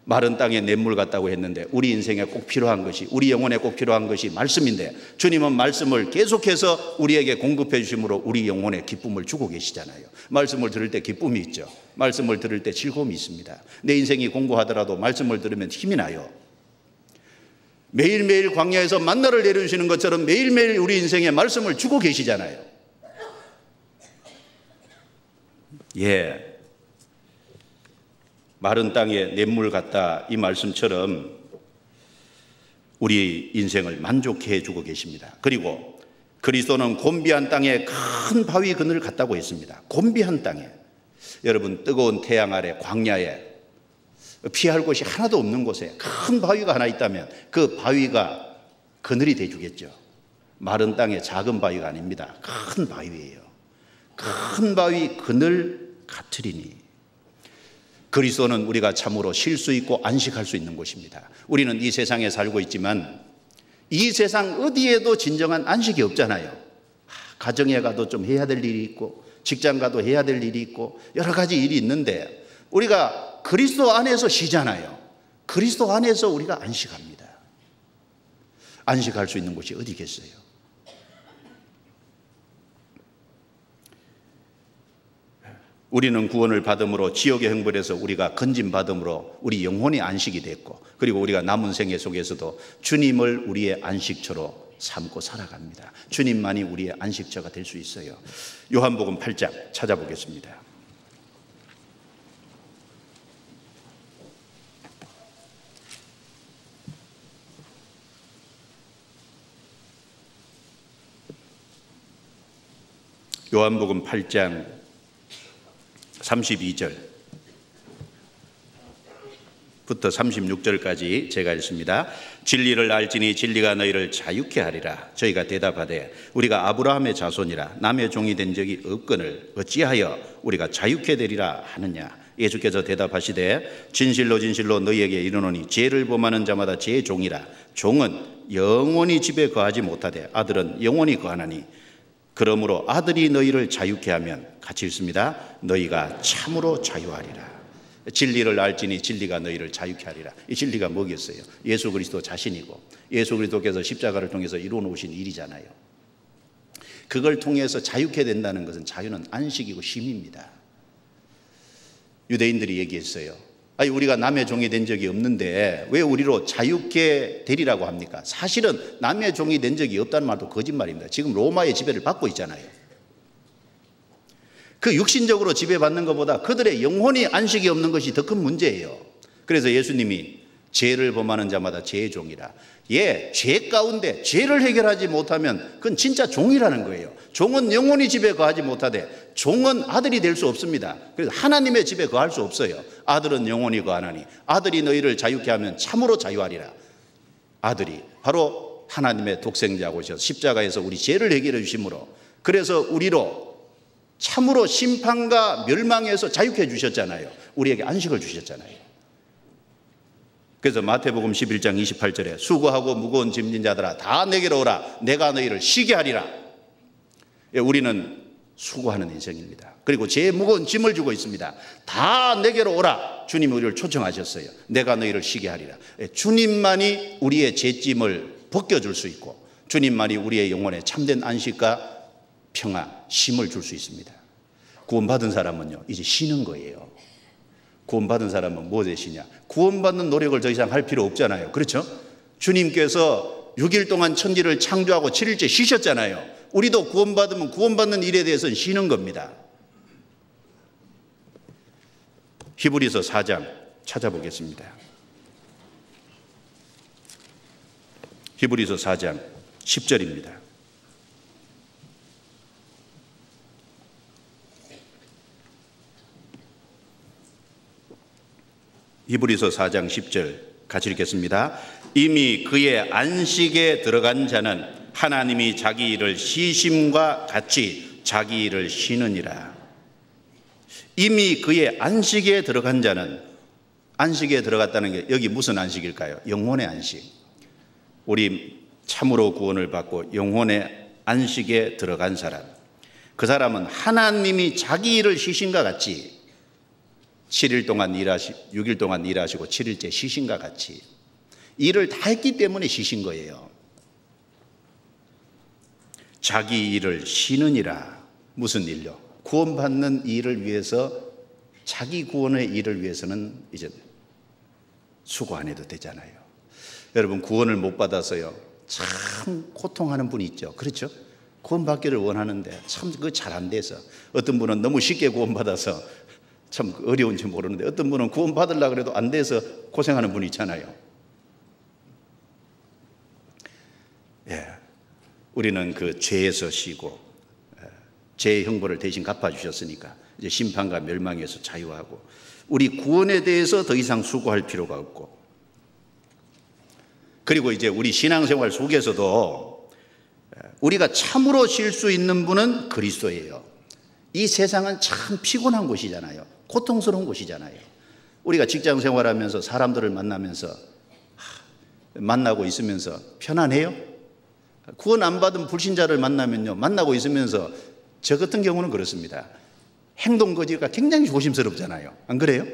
마른 땅에 냇물 같다고 했는데 우리 인생에 꼭 필요한 것이, 우리 영혼에 꼭 필요한 것이 말씀인데 주님은 말씀을 계속해서 우리에게 공급해 주심으로 우리 영혼에 기쁨을 주고 계시잖아요. 말씀을 들을 때 기쁨이 있죠. 말씀을 들을 때 즐거움이 있습니다. 내 인생이 공고하더라도 말씀을 들으면 힘이 나요. 매일매일 광야에서 만나를 내려주시는 것처럼 매일매일 우리 인생에 말씀을 주고 계시잖아요. 마른 땅에 냇물 같다 이 말씀처럼 우리 인생을 만족해 해주고 계십니다. 그리고 그리스도는 곤비한 땅에 큰 바위 그늘 같다고 했습니다. 곤비한 땅에, 여러분 뜨거운 태양 아래 광야에 피할 곳이 하나도 없는 곳에 큰 바위가 하나 있다면 그 바위가 그늘이 돼주겠죠. 마른 땅에 작은 바위가 아닙니다. 큰 바위예요. 큰 바위 그늘 같으리니. 그리스도는 우리가 참으로 쉴 수 있고 안식할 수 있는 곳입니다. 우리는 이 세상에 살고 있지만 이 세상 어디에도 진정한 안식이 없잖아요. 가정에 가도 좀 해야 될 일이 있고 직장 가도 해야 될 일이 있고 여러 가지 일이 있는데 우리가 그리스도 안에서 쉬잖아요. 그리스도 안에서 우리가 안식합니다. 안식할 수 있는 곳이 어디겠어요? 우리는 구원을 받음으로 지옥의 형벌에서 우리가 건진받음으로 우리 영혼이 안식이 됐고 그리고 우리가 남은 생애 속에서도 주님을 우리의 안식처로 삼고 살아갑니다. 주님만이 우리의 안식처가 될 수 있어요. 요한복음 8장 찾아보겠습니다. 요한복음 8장 32절부터 36절까지 제가 읽습니다. 진리를 알지니 진리가 너희를 자유케 하리라. 저희가 대답하되 우리가 아브라함의 자손이라 남의 종이 된 적이 없거늘 어찌하여 우리가 자유케 되리라 하느냐. 예수께서 대답하시되 진실로 진실로 너희에게 이르노니 죄를 범하는 자마다 제 종이라. 종은 영원히 집에 거하지 못하되 아들은 영원히 거하나니 그러므로 아들이 너희를 자유케 하면, 같이 읽습니다. 너희가 참으로 자유하리라. 진리를 알지니 진리가 너희를 자유케 하리라. 이 진리가 뭐겠어요? 예수 그리스도 자신이고 예수 그리스도께서 십자가를 통해서 이루어 놓으신 일이잖아요. 그걸 통해서 자유케 된다는 것은, 자유는 안식이고 쉼입니다. 유대인들이 얘기했어요. 아니, 우리가 남의 종이 된 적이 없는데 왜 우리로 자유케 되리라고 합니까? 사실은 남의 종이 된 적이 없다는 말도 거짓말입니다. 지금 로마의 지배를 받고 있잖아요. 그 육신적으로 지배받는 것보다 그들의 영혼이 안식이 없는 것이 더 큰 문제예요. 그래서 예수님이 죄를 범하는 자마다 죄의 종이라. 죄 가운데 죄를 해결하지 못하면 그건 진짜 종이라는 거예요. 종은 영혼이 집에 거하지 못하되 종은 아들이 될 수 없습니다. 그래서 하나님의 집에 거할 수 없어요. 아들은 영혼이 거하나니 아들이 너희를 자유케 하면 참으로 자유하리라. 아들이 바로 하나님의 독생자가 오셔서 십자가에서 우리 죄를 해결해 주심으로, 그래서 우리로 참으로 심판과 멸망에서 자유케 주셨잖아요. 우리에게 안식을 주셨잖아요. 그래서 마태복음 11장 28절에 수고하고 무거운 짐진 자들아 다 내게로 오라. 내가 너희를 쉬게 하리라. 우리는 수고하는 인생입니다. 그리고 제일 무거운 짐을 주고 있습니다. 다 내게로 오라. 주님이 우리를 초청하셨어요. 내가 너희를 쉬게 하리라. 주님만이 우리의 죄짐을 벗겨줄 수 있고 주님만이 우리의 영혼에 참된 안식과 평화, 쉼을 줄 수 있습니다. 구원받은 사람은요, 이제 쉬는 거예요. 구원받은 사람은 무엇에 쉬냐? 구원받는 노력을 더 이상 할 필요 없잖아요. 그렇죠? 주님께서 6일 동안 천지를 창조하고 7일째 쉬셨잖아요. 우리도 구원받으면 구원받는 일에 대해서는 쉬는 겁니다. 히브리서 4장 찾아보겠습니다. 히브리서 4장 10절입니다. 히브리서 4장 10절 같이 읽겠습니다. 이미 그의 안식에 들어간 자는 하나님이 자기 일을 쉬심과 같이 자기 일을 쉬느니라. 이미 그의 안식에 들어간 자는, 안식에 들어갔다는 게 여기 무슨 안식일까요? 영혼의 안식. 우리 참으로 구원을 받고 영혼의 안식에 들어간 사람, 그 사람은 하나님이 자기 일을 쉬심과 같이 6일 동안 일하시고 7일째 쉬신과 같이 일을 다 했기 때문에 쉬신 거예요. 자기 일을 쉬느니라. 무슨 일요? 구원받는 일을 위해서, 자기 구원의 일을 위해서는 이제 수고 안 해도 되잖아요. 여러분, 구원을 못 받아서요 참 고통하는 분이 있죠. 그렇죠? 구원받기를 원하는데 참 그거 잘 안 돼서, 어떤 분은 너무 쉽게 구원받아서 참 어려운지 모르는데 어떤 분은 구원 받으려고 해도 안 돼서 고생하는 분이 있잖아요. 우리는 그 죄에서 쉬고 죄의 형벌을 대신 갚아주셨으니까 이제 심판과 멸망에서 자유하고 우리 구원에 대해서 더 이상 수고할 필요가 없고, 그리고 이제 우리 신앙생활 속에서도 우리가 참으로 쉴 수 있는 분은 그리스도예요. 이 세상은 참 피곤한 곳이잖아요. 고통스러운 곳이잖아요. 우리가 직장 생활하면서 사람들을 만나고 있으면서 편안해요? 구원 안 받은 불신자를 만나면요, 만나고 있으면서 저 같은 경우는 그렇습니다. 행동 거지가 굉장히 조심스럽잖아요. 안 그래요?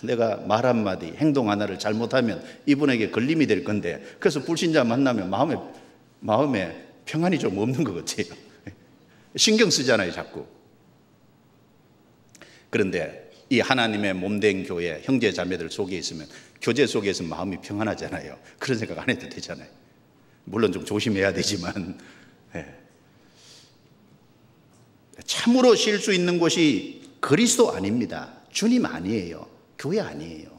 내가 말 한마디, 행동 하나를 잘못하면 이분에게 걸림이 될 건데, 그래서 불신자 만나면 마음에 평안이 좀 없는 것 같아요. 신경 쓰잖아요, 자꾸. 그런데 이 하나님의 몸된 교회, 형제 자매들 속에 있으면, 교제 속에 있으면 마음이 평안하잖아요. 그런 생각 안 해도 되잖아요. 물론 좀 조심해야 되지만, 참으로 쉴 수 있는 곳이 그리스도 아닙니다. 주님 아니에요. 교회 아니에요.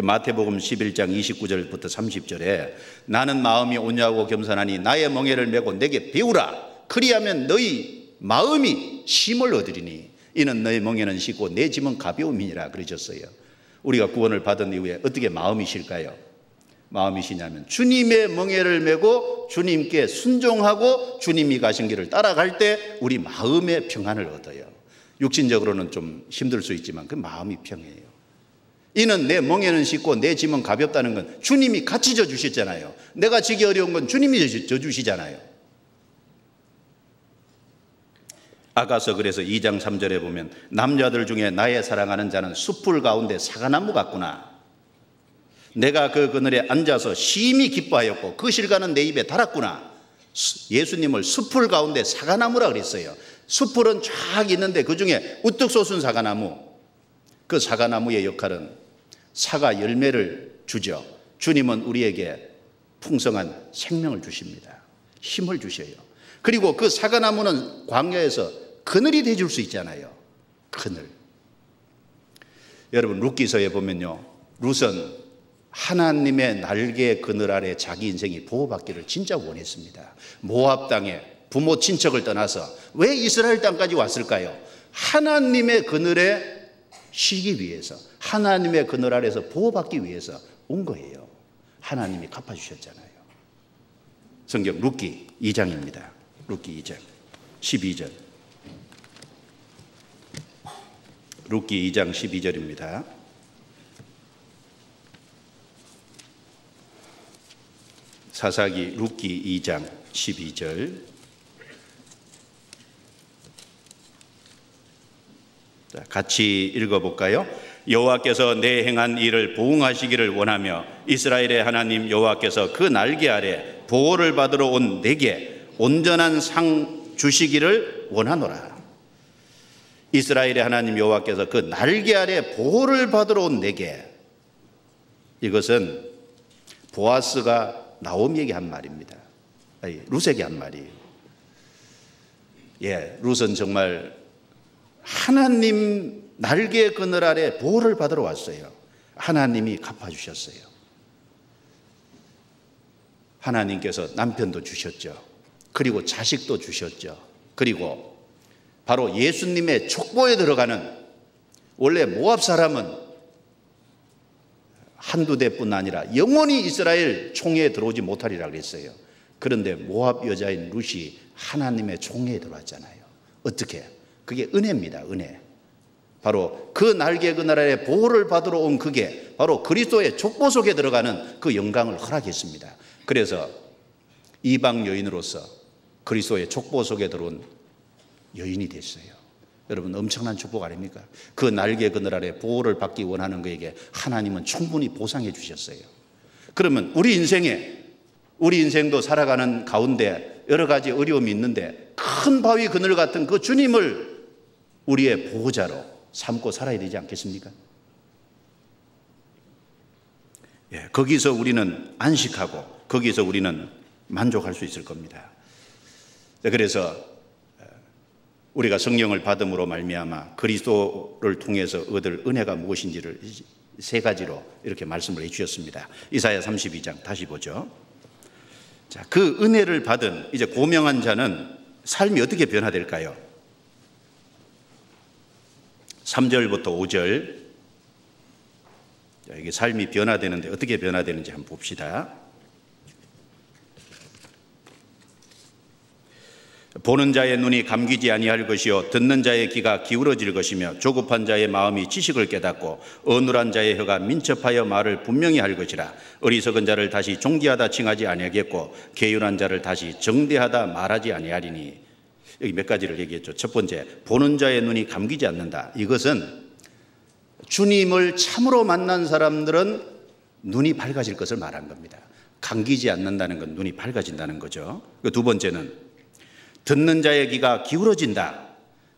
마태복음 11장 29절부터 30절에 나는 마음이 온유하고 겸손하니 나의 멍에를 메고 내게 배우라. 그리하면 너희 마음이 쉼을 얻으리니 이는 너희 멍에는 쉽고 내 짐은 가벼움이니라 그러셨어요. 우리가 구원을 받은 이후에 어떻게 마음이 쉴까요? 마음이 쉬냐면 주님의 멍에를 메고 주님께 순종하고 주님이 가신 길을 따라갈 때 우리 마음의 평안을 얻어요. 육신적으로는 좀 힘들 수 있지만 그 마음이 평해요. 이는 내 멍에는 쉽고 내 짐은 가볍다는 건 주님이 같이 져주셨잖아요. 내가 지기 어려운 건 주님이 져주시잖아요. 아가서 그래서 2장 3절에 보면 남자들 중에 나의 사랑하는 자는 숲풀 가운데 사과나무 같구나. 내가 그 그늘에 앉아서 심히 기뻐하였고 그 실과는 내 입에 달았구나. 예수님을 숲풀 가운데 사과나무라 그랬어요. 숲풀은 쫙 있는데 그 중에 우뚝 솟은 사과나무, 그 사과나무의 역할은 사과 열매를 주죠. 주님은 우리에게 풍성한 생명을 주십니다. 힘을 주셔요. 그리고 그 사과나무는 광야에서 그늘이 되어줄 수 있잖아요. 그늘. 여러분 룻기서에 보면요, 룻은 하나님의 날개 그늘 아래 자기 인생이 보호받기를 진짜 원했습니다. 모압 땅에 부모 친척을 떠나서 왜 이스라엘 땅까지 왔을까요? 하나님의 그늘에 쉬기 위해서, 하나님의 그늘 아래서 보호받기 위해서 온 거예요. 하나님이 갚아주셨잖아요. 성경 룻기 2장입니다. 룻기 2장 12절. 룻기 2장 12절입니다. 사사기 룻기 2장 12절. 자, 같이 읽어볼까요? 여호와께서 내 행한 일을 보응하시기를 원하며 이스라엘의 하나님 여호와께서 그 날개 아래 보호를 받으러 온 내게 온전한 상 주시기를 원하노라. 이스라엘의 하나님 여호와께서 그 날개 아래 보호를 받으러 온 내게, 이것은 보아스가 나오미에게 한 말입니다. 아니, 룻에게 한 말이에요. 예, 룻은 정말 하나님 날개 그늘 아래 보호를 받으러 왔어요. 하나님이 갚아주셨어요. 하나님께서 남편도 주셨죠. 그리고 자식도 주셨죠. 그리고 바로 예수님의 족보에 들어가는, 원래 모압 사람은 한두 대뿐 아니라 영원히 이스라엘 총회에 들어오지 못하리라 그랬어요. 그런데 모압 여자인 룻이 하나님의 총회에 들어왔잖아요. 어떻게? 그게 은혜입니다. 은혜. 바로 그 날개 그늘 아래 보호를 받으러 온 그게 바로 그리스도의 족보 속에 들어가는 그 영광을 허락했습니다. 그래서 이방 여인으로서 그리스도의 족보 속에 들어온 여인이 됐어요. 여러분 엄청난 축복 아닙니까? 그 날개 그늘 아래 보호를 받기 원하는 그에게 하나님은 충분히 보상해 주셨어요. 그러면 우리 인생도 살아가는 가운데 여러 가지 어려움이 있는데 큰 바위 그늘 같은 그 주님을 우리의 보호자로 삼고 살아야 되지 않겠습니까? 예, 거기서 우리는 안식하고 거기서 우리는 만족할 수 있을 겁니다. 그래서 우리가 성령을 받음으로 말미암아 그리스도를 통해서 얻을 은혜가 무엇인지를 세 가지로 이렇게 말씀을 해 주셨습니다. 이사야 32장 다시 보죠. 자, 그 은혜를 받은 이제 고명한 자는 삶이 어떻게 변화될까요? 3절부터 5절. 자, 이게 삶이 변화되는데 어떻게 변화되는지 한번 봅시다. 보는 자의 눈이 감기지 아니할 것이요 듣는 자의 귀가 기울어질 것이며 조급한 자의 마음이 지식을 깨닫고 어눌한 자의 혀가 민첩하여 말을 분명히 할 것이라. 어리석은 자를 다시 존귀하다 칭하지 아니하겠고 게으른 자를 다시 정대하다 말하지 아니하리니. 여기 몇 가지를 얘기했죠. 첫 번째, 보는 자의 눈이 감기지 않는다. 이것은 주님을 참으로 만난 사람들은 눈이 밝아질 것을 말한 겁니다. 감기지 않는다는 건 눈이 밝아진다는 거죠. 두 번째는 듣는 자의 귀가 기울어진다.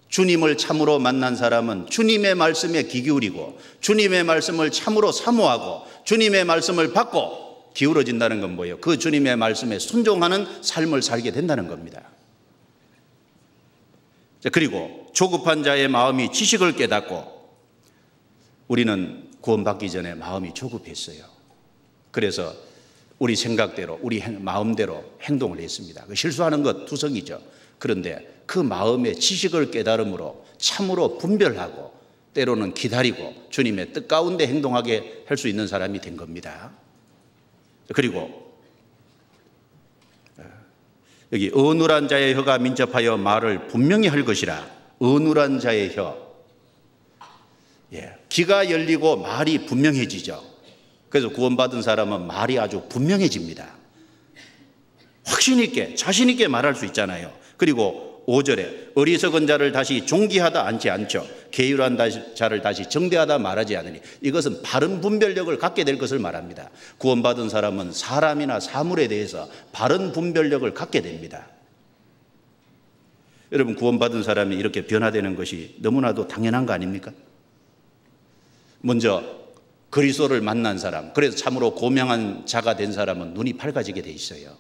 주님을 참으로 만난 사람은 주님의 말씀에 귀 기울이고 주님의 말씀을 참으로 사모하고 주님의 말씀을 받고 기울어진다는 건 뭐예요? 그 주님의 말씀에 순종하는 삶을 살게 된다는 겁니다. 그리고 조급한 자의 마음이 지식을 깨닫고, 우리는 구원받기 전에 마음이 조급했어요. 그래서 우리 생각대로 우리 마음대로 행동을 했습니다. 실수하는 것 투성이죠. 그런데 그 마음의 지식을 깨달음으로 참으로 분별하고 때로는 기다리고 주님의 뜻 가운데 행동하게 할 수 있는 사람이 된 겁니다. 그리고 여기 어눌한 자의 혀가 민첩하여 말을 분명히 할 것이라. 어눌한 자의 혀, 귀가 열리고 말이 분명해지죠. 그래서 구원받은 사람은 말이 아주 분명해집니다. 확신 있게 자신 있게 말할 수 있잖아요. 그리고 5절에 어리석은 자를 다시 존귀하다 않지 않죠. 계율한 자를 다시 정대하다 말하지 않으니, 이것은 바른 분별력을 갖게 될 것을 말합니다. 구원받은 사람은 사람이나 사물에 대해서 바른 분별력을 갖게 됩니다. 여러분, 구원받은 사람이 이렇게 변화되는 것이 너무나도 당연한 거 아닙니까? 먼저 그리스도를 만난 사람, 그래서 참으로 고명한 자가 된 사람은 눈이 밝아지게 돼 있어요.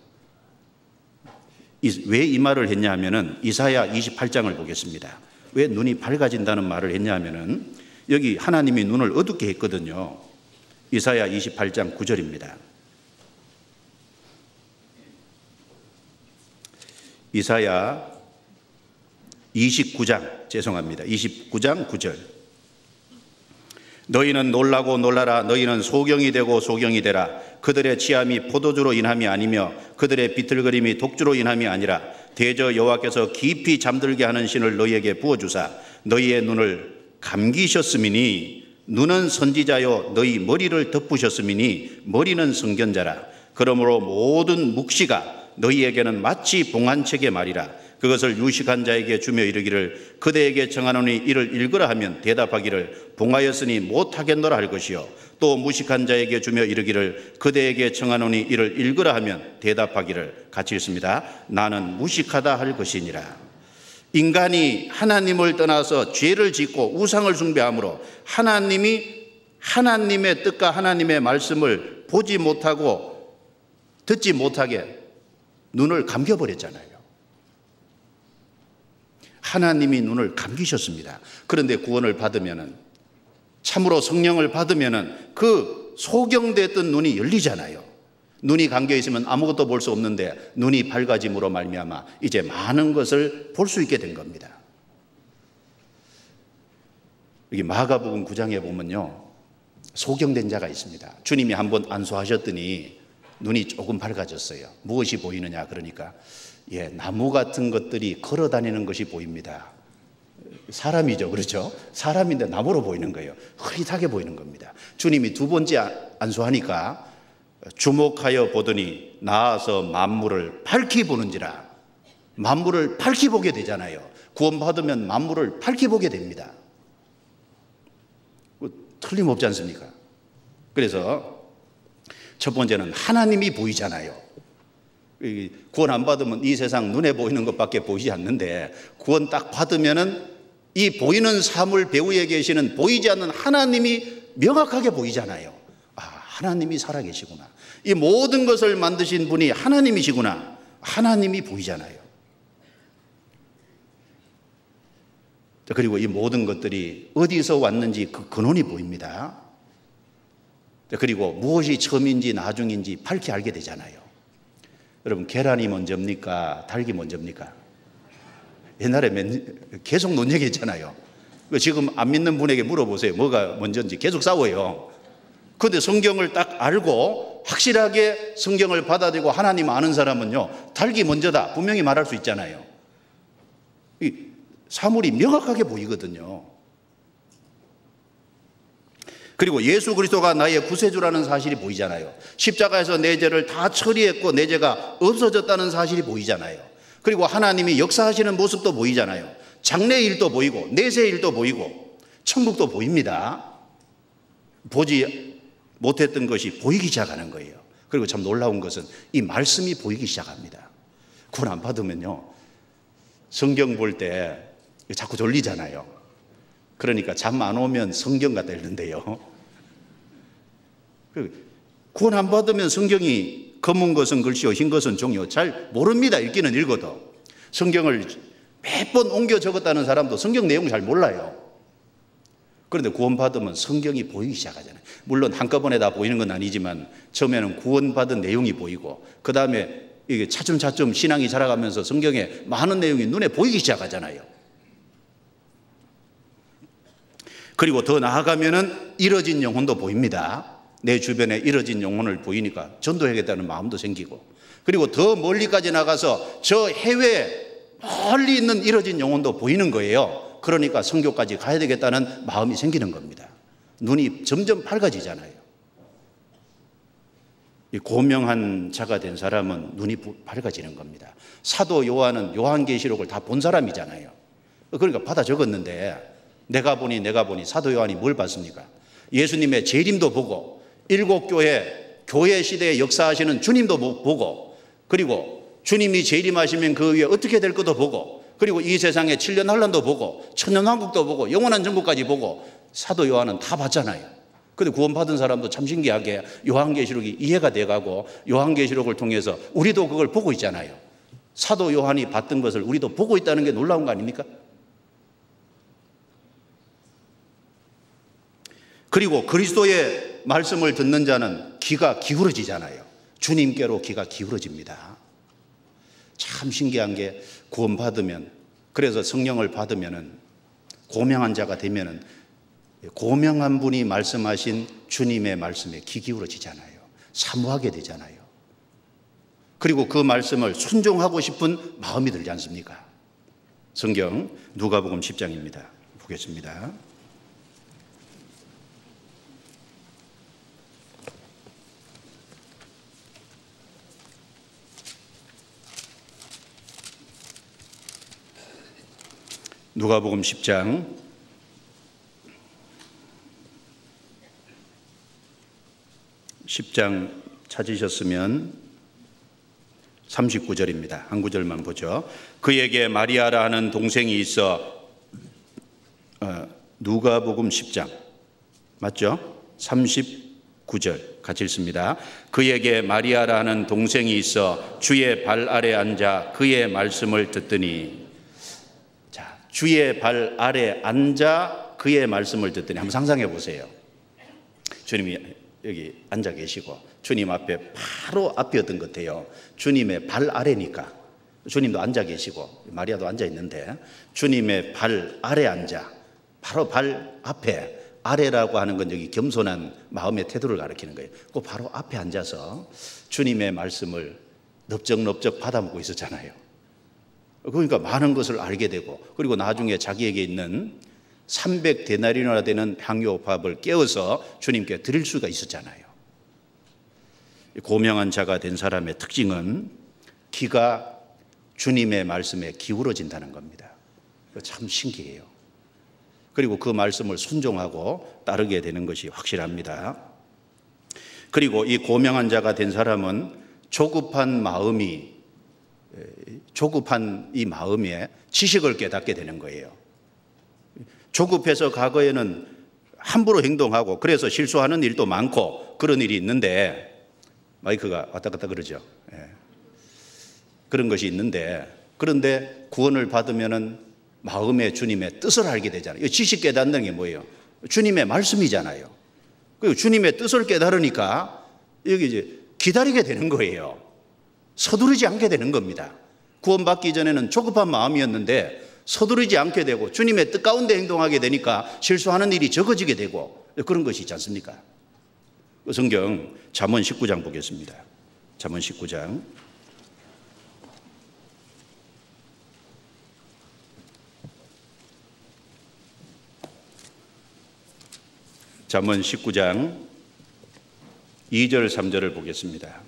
왜 이 말을 했냐 하면은 이사야 28장을 보겠습니다. 왜 눈이 밝아진다는 말을 했냐 하면은 여기 하나님이 눈을 어둡게 했거든요. 이사야 28장 9절입니다. 이사야 29장 9절. 너희는 놀라고 놀라라. 너희는 소경이 되고 소경이 되라. 그들의 취함이 포도주로 인함이 아니며 그들의 비틀거림이 독주로 인함이 아니라 대저 여호와께서 깊이 잠들게 하는 신을 너희에게 부어주사 너희의 눈을 감기셨음이니, 눈은 선지자요 너희 머리를 덮으셨음이니 머리는 선견자라. 그러므로 모든 묵시가 너희에게는 마치 봉한책의 말이라. 그것을 유식한 자에게 주며 이르기를 그대에게 정하노니 이를 읽으라 하면 대답하기를 봉하였으니 못하겠노라 할 것이요, 또 무식한 자에게 주며 이르기를 그대에게 정하노니 이를 읽으라 하면 대답하기를, 같이 읽습니다. 나는 무식하다 할 것이니라. 인간이 하나님을 떠나서 죄를 짓고 우상을 숭배함으로 하나님의 뜻과 하나님의 말씀을 보지 못하고 듣지 못하게 눈을 감겨버렸잖아요. 하나님이 눈을 감기셨습니다. 그런데 구원을 받으면은, 참으로 성령을 받으면은 그 소경됐던 눈이 열리잖아요. 눈이 감겨 있으면 아무것도 볼 수 없는데 눈이 밝아짐으로 말미암아 이제 많은 것을 볼 수 있게 된 겁니다. 여기 마가복음 9장에 보면요, 소경된 자가 있습니다. 주님이 한번 안수하셨더니 눈이 조금 밝아졌어요. 무엇이 보이느냐 그러니까 나무 같은 것들이 걸어 다니는 것이 보입니다. 사람이죠, 그렇죠? 사람인데 나무로 보이는 거예요. 흐릿하게 보이는 겁니다. 주님이 두 번째 안수하니까 주목하여 보더니 나아서 만물을 밝히 보는지라. 만물을 밝히 보게 되잖아요. 구원받으면 만물을 밝히 보게 됩니다. 틀림없지 않습니까? 그래서 첫 번째는 하나님이 보이잖아요. 구원 안 받으면 이 세상 눈에 보이는 것밖에 보이지 않는데, 구원 딱 받으면은 이 보이는 사물 배후에 계시는 보이지 않는 하나님이 명확하게 보이잖아요. 아, 하나님이 살아계시구나. 이 모든 것을 만드신 분이 하나님이시구나. 하나님이 보이잖아요. 그리고 이 모든 것들이 어디서 왔는지 그 근원이 보입니다. 그리고 무엇이 처음인지 나중인지 밝게 알게 되잖아요. 여러분, 계란이 먼저입니까? 닭이 먼저입니까? 옛날에 계속 논쟁했잖아요. 지금 안 믿는 분에게 물어보세요. 뭐가 먼저인지 계속 싸워요. 그런데 성경을 딱 알고 확실하게 성경을 받아들이고 하나님 아는 사람은요, 닭이 먼저다 분명히 말할 수 있잖아요. 이 사물이 명확하게 보이거든요. 그리고 예수 그리스도가 나의 구세주라는 사실이 보이잖아요. 십자가에서 내 죄를 다 처리했고 내 죄가 없어졌다는 사실이 보이잖아요. 그리고 하나님이 역사하시는 모습도 보이잖아요. 장래의 일도 보이고 내세의 일도 보이고 천국도 보입니다. 보지 못했던 것이 보이기 시작하는 거예요. 그리고 참 놀라운 것은 이 말씀이 보이기 시작합니다. 구원 안 받으면요, 성경 볼 때 자꾸 졸리잖아요. 그러니까 잠 안 오면 성경 갖다 읽는데요. 구원 안 받으면 성경이 검은 것은 글씨요 흰 것은 종이요 잘 모릅니다. 읽기는 읽어도. 성경을 몇 번 옮겨 적었다는 사람도 성경 내용을 잘 몰라요. 그런데 구원 받으면 성경이 보이기 시작하잖아요. 물론 한꺼번에 다 보이는 건 아니지만 처음에는 구원받은 내용이 보이고 그 다음에 이게 차츰차츰 신앙이 자라가면서 성경에 많은 내용이 눈에 보이기 시작하잖아요. 그리고 더 나아가면은 잃어진 영혼도 보입니다. 내 주변에 잃어진 영혼을 보이니까 전도해야겠다는 마음도 생기고, 그리고 더 멀리까지 나가서 저 해외 멀리 있는 잃어진 영혼도 보이는 거예요. 그러니까 선교까지 가야 되겠다는 마음이 생기는 겁니다. 눈이 점점 밝아지잖아요. 이 고명한 자가 된 사람은 눈이 밝아지는 겁니다. 사도 요한은 요한계시록을 다 본 사람이잖아요. 그러니까 받아 적었는데 내가 보니 사도 요한이 뭘 봤습니까? 예수님의 재림도 보고 일곱 교회 시대에 역사하시는 주님도 보고 그리고 주님이 재림하시면 그 위에 어떻게 될 것도 보고 그리고 이 세상의 7년 환란도 보고 천년왕국도 보고 영원한 천국까지 보고 사도 요한은 다 봤잖아요. 근데 구원받은 사람도 참 신기하게 요한계시록이 이해가 돼가고 요한계시록을 통해서 우리도 그걸 보고 있잖아요. 사도 요한이 봤던 것을 우리도 보고 있다는 게 놀라운 거 아닙니까? 그리고 그리스도의 말씀을 듣는 자는 귀가 기울어지잖아요. 주님께로 귀가 기울어집니다. 참 신기한 게 구원받으면 그래서 성령을 받으면은 고명한 자가 되면은 고명한 분이 말씀하신 주님의 말씀에 귀 기울어지잖아요. 사모하게 되잖아요. 그리고 그 말씀을 순종하고 싶은 마음이 들지 않습니까? 성경 누가복음 10장입니다. 보겠습니다. 누가복음 10장 10장 찾으셨으면 39절입니다. 한 구절만 보죠. 그에게 마리아라 하는 동생이 있어 누가복음 10장 맞죠? 39절 같이 읽습니다. 그에게 마리아라 하는 동생이 있어 주의 발 아래 앉아 그의 말씀을 듣더니 자, 주의 발 아래 앉아 그의 말씀을 듣더니 한번 상상해 보세요. 주님이 여기 앉아 계시고 주님 앞에 바로 앞이었던 것 같아요. 주님의 발 아래니까 주님도 앉아 계시고 마리아도 앉아 있는데 주님의 발 아래 앉아 바로 발 앞에 아래라고 하는 건 여기 겸손한 마음의 태도를 가리키는 거예요. 그 바로 앞에 앉아서 주님의 말씀을 넙적넙적 받아먹고 있었잖아요. 그러니까 많은 것을 알게 되고 그리고 나중에 자기에게 있는 300데나리나 되는 향유밥을 깨워서 주님께 드릴 수가 있었잖아요. 고명한 자가 된 사람의 특징은 귀가 주님의 말씀에 기울어진다는 겁니다. 참 신기해요. 그리고 그 말씀을 순종하고 따르게 되는 것이 확실합니다. 그리고 이 고명한 자가 된 사람은 조급한 이 마음에 지식을 깨닫게 되는 거예요. 조급해서 과거에는 함부로 행동하고 그래서 실수하는 일도 많고 그런 일이 있는데 마이크가 왔다 갔다 그러죠. 그런 것이 있는데 그런데 구원을 받으면은 마음의 주님의 뜻을 알게 되잖아요. 지식 깨닫는 게 뭐예요? 주님의 말씀이잖아요. 그리고 주님의 뜻을 깨달으니까 여기 이제 기다리게 되는 거예요. 서두르지 않게 되는 겁니다. 구원받기 전에는 조급한 마음이었는데 서두르지 않게 되고 주님의 뜻 가운데 행동하게 되니까 실수하는 일이 적어지게 되고 그런 것이 있지 않습니까? 성경 잠언 19장 보겠습니다. 잠언 19장 잠언 19장 2절 3절을 보겠습니다.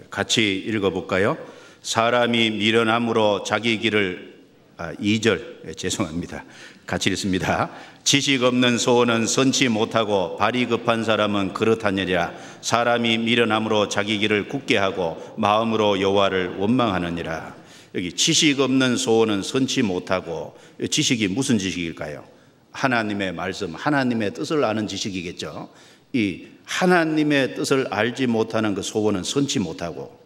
같이 읽어볼까요? 사람이 미련함으로 자기 길을 2절 죄송합니다. 같이 읽습니다. 지식 없는 소원은 선치 못하고 발이 급한 사람은 그렇다느니라. 사람이 미련함으로 자기 길을 굳게 하고 마음으로 여호와를 원망하느니라. 여기 지식 없는 소원은 선치 못하고 지식이 무슨 지식일까요? 하나님의 말씀, 하나님의 뜻을 아는 지식이겠죠. 이 하나님의 뜻을 알지 못하는 그 소원은 선치 못하고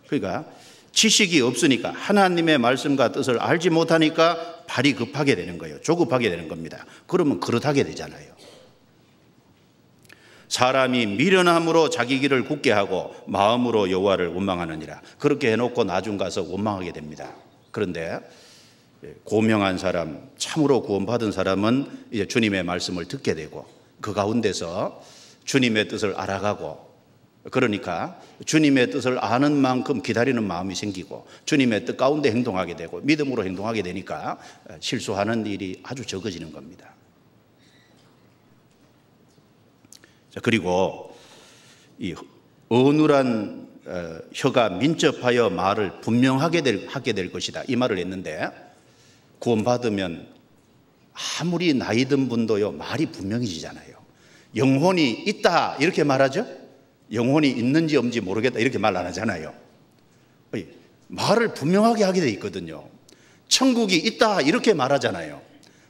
그러니까 지식이 없으니까 하나님의 말씀과 뜻을 알지 못하니까 발이 급하게 되는 거예요. 조급하게 되는 겁니다. 그러면 그릇하게 되잖아요. 사람이 미련함으로 자기 길을 굳게 하고 마음으로 여호와를 원망하느니라. 그렇게 해놓고 나중 가서 원망하게 됩니다. 그런데 고명한 사람, 참으로 구원받은 사람은 이제 주님의 말씀을 듣게 되고 그 가운데서 주님의 뜻을 알아가고 그러니까 주님의 뜻을 아는 만큼 기다리는 마음이 생기고 주님의 뜻 가운데 행동하게 되고 믿음으로 행동하게 되니까 실수하는 일이 아주 적어지는 겁니다. 자, 그리고 이 어눌한 혀가 민첩하여 말을 분명하게 하게 될 것이다, 이 말을 했는데, 구원받으면 아무리 나이 든 분도요, 말이 분명해지잖아요. 영혼이 있다 이렇게 말하죠. 영혼이 있는지 없는지 모르겠다 이렇게 말 안 하잖아요. 말을 분명하게 하게 돼 있거든요. 천국이 있다 이렇게 말하잖아요.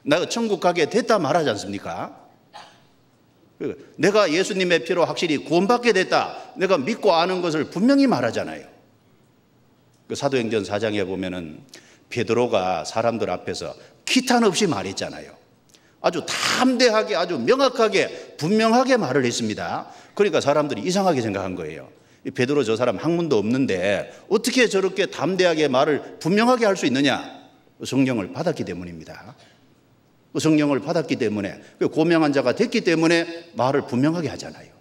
내가 천국 가게 됐다 말하지 않습니까? 내가 예수님의 피로 확실히 구원받게 됐다, 내가 믿고 아는 것을 분명히 말하잖아요. 그 사도행전 4장에 보면은 베드로가 사람들 앞에서 기탄 없이 말했잖아요. 아주 담대하게, 아주 명확하게, 분명하게 말을 했습니다. 그러니까 사람들이 이상하게 생각한 거예요. 베드로 저 사람 학문도 없는데 어떻게 저렇게 담대하게 말을 분명하게 할 수 있느냐? 성령을 받았기 때문입니다. 성령을 받았기 때문에, 고명한 자가 됐기 때문에 말을 분명하게 하잖아요.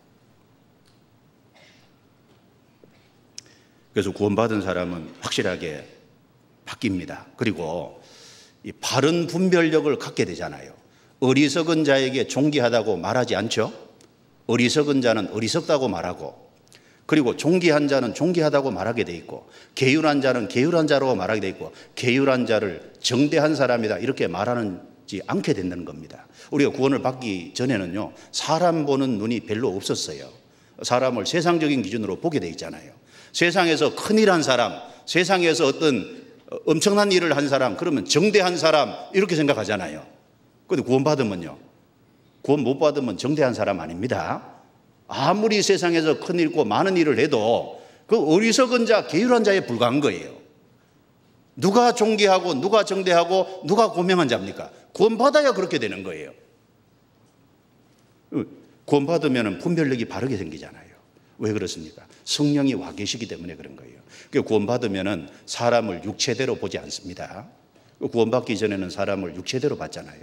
그래서 구원받은 사람은 확실하게 바뀝니다. 그리고 이 바른 분별력을 갖게 되잖아요. 어리석은 자에게 존귀하다고 말하지 않죠. 어리석은 자는 어리석다고 말하고, 그리고 존귀한 자는 존귀하다고 말하게 돼 있고, 게으른 자는 게으른 자라고 말하게 돼 있고, 게으른 자를 정대한 사람이다 이렇게 말하지 않게 된다는 겁니다. 우리가 구원을 받기 전에는요, 사람 보는 눈이 별로 없었어요. 사람을 세상적인 기준으로 보게 돼 있잖아요. 세상에서 큰일한 사람, 세상에서 어떤 엄청난 일을 한 사람, 그러면 정대한 사람 이렇게 생각하잖아요. 그런데 구원 받으면요, 구원 못 받으면 정대한 사람 아닙니다. 아무리 세상에서 큰일 있고 많은 일을 해도 그 어리석은 자, 게으른 자에 불과한 거예요. 누가 존귀하고 누가 정대하고 누가 고명한 자입니까? 구원 받아야 그렇게 되는 거예요. 구원 받으면 분별력이 바르게 생기잖아요. 왜 그렇습니까? 성령이 와 계시기 때문에 그런 거예요. 구원 받으면 사람을 육체대로 보지 않습니다. 구원 받기 전에는 사람을 육체대로 봤잖아요.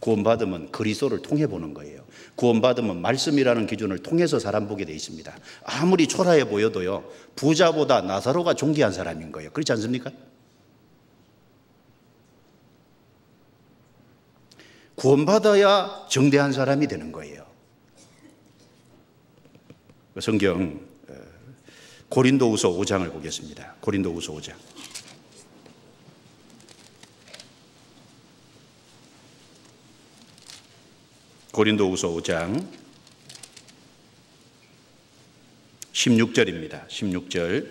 구원 받으면 그리스도를 통해 보는 거예요. 구원 받으면 말씀이라는 기준을 통해서 사람 보게 돼 있습니다. 아무리 초라해 보여도요, 부자보다 나사로가 존귀한 사람인 거예요. 그렇지 않습니까? 구원 받아야 정대한 사람이 되는 거예요. 성경 고린도후서 5장을 보겠습니다. 고린도후서 5장. 고린도후서 5장 16절입니다. 16절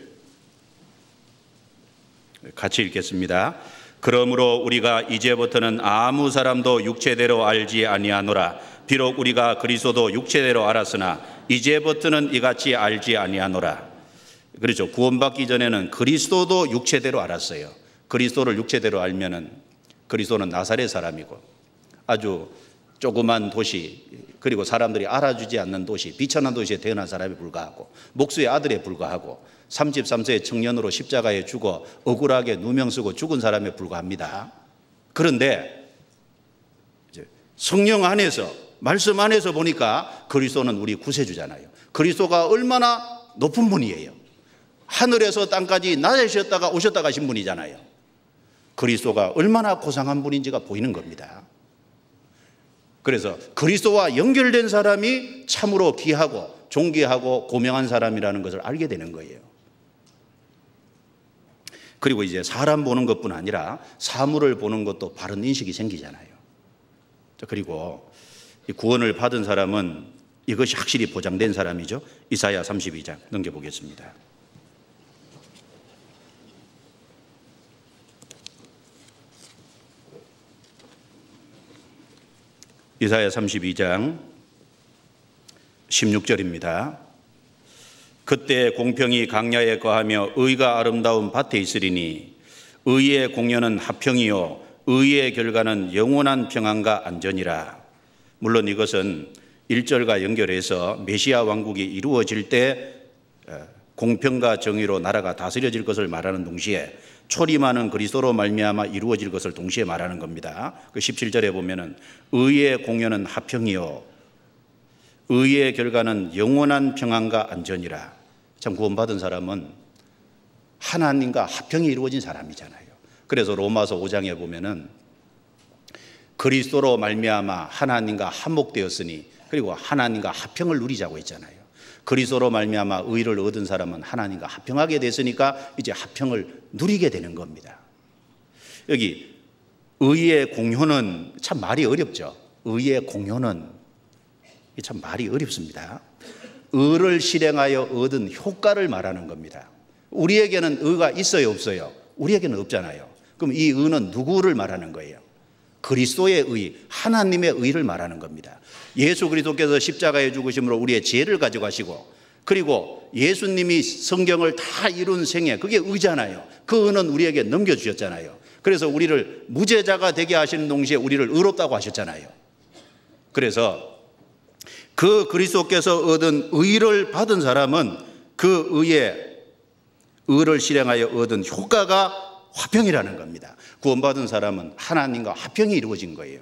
같이 읽겠습니다. 그러므로 우리가 이제부터는 아무 사람도 육체대로 알지 아니하노라. 비록 우리가 그리스도도 육체대로 알았으나 이제부터는 이같이 알지 아니하노라. 그렇죠. 구원받기 전에는 그리스도도 육체대로 알았어요. 그리스도를 육체대로 알면은 그리스도는 나사렛 사람이고 아주 조그만 도시, 그리고 사람들이 알아주지 않는 도시, 비천한 도시에 태어난 사람에 불과하고 목수의 아들에 불과하고 33세의 청년으로 십자가에 죽어 억울하게 누명 쓰고 죽은 사람에 불과합니다. 그런데 이제 성령 안에서, 말씀 안에서 보니까 그리스도는 우리 구세주잖아요. 그리스도가 얼마나 높은 분이에요. 하늘에서 땅까지 낮으셨다가 오셨다 가신 분이잖아요. 그리스도가 얼마나 고상한 분인지가 보이는 겁니다. 그래서 그리스도와 연결된 사람이 참으로 귀하고 존귀하고 고명한 사람이라는 것을 알게 되는 거예요. 그리고 이제 사람 보는 것뿐 아니라 사물을 보는 것도 바른 인식이 생기잖아요. 그리고 구원을 받은 사람은 이것이 확실히 보장된 사람이죠. 이사야 32장 넘겨보겠습니다. 이사야 32장 16절입니다. 그때 공평이 강야에 거하며 의가 아름다운 밭에 있으리니 의의 공연은 화평이요 의의 결과는 영원한 평안과 안전이라. 물론 이것은 1절과 연결해서 메시아 왕국이 이루어질 때 공평과 정의로 나라가 다스려질 것을 말하는 동시에 초림하는 그리스도로 말미암아 이루어질 것을 동시에 말하는 겁니다. 그 17절에 보면은 의의 공연은 화평이요 의의 결과는 영원한 평안과 안전이라. 참 구원받은 사람은 하나님과 화평이 이루어진 사람이잖아요. 그래서 로마서 5장에 보면은 그리스도로 말미암아 하나님과 한목되었으니 그리고 하나님과 화평을 누리자고 했잖아요. 그리스도로 말미암아 의를 얻은 사람은 하나님과 화평하게 됐으니까 이제 화평을 누리게 되는 겁니다. 여기 의의 공효는 참 말이 어렵죠. 의의 공효는 참 말이 어렵습니다. 의를 실행하여 얻은 효과를 말하는 겁니다. 우리에게는 의가 있어요, 없어요? 우리에게는 없잖아요. 그럼 이 의는 누구를 말하는 거예요? 그리스도의 의, 하나님의 의를 말하는 겁니다. 예수 그리스도께서 십자가에 죽으심으로 우리의 죄를 가져가시고, 그리고 예수님이 성경을 다 이룬 생애, 그게 의잖아요. 그 의는 우리에게 넘겨주셨잖아요. 그래서 우리를 무죄자가 되게 하시는 동시에 우리를 의롭다고 하셨잖아요. 그래서 그 그리스도께서 얻은 의를 받은 사람은 그 의를 실행하여 얻은 효과가 화평이라는 겁니다. 구원받은 사람은 하나님과 화평이 이루어진 거예요.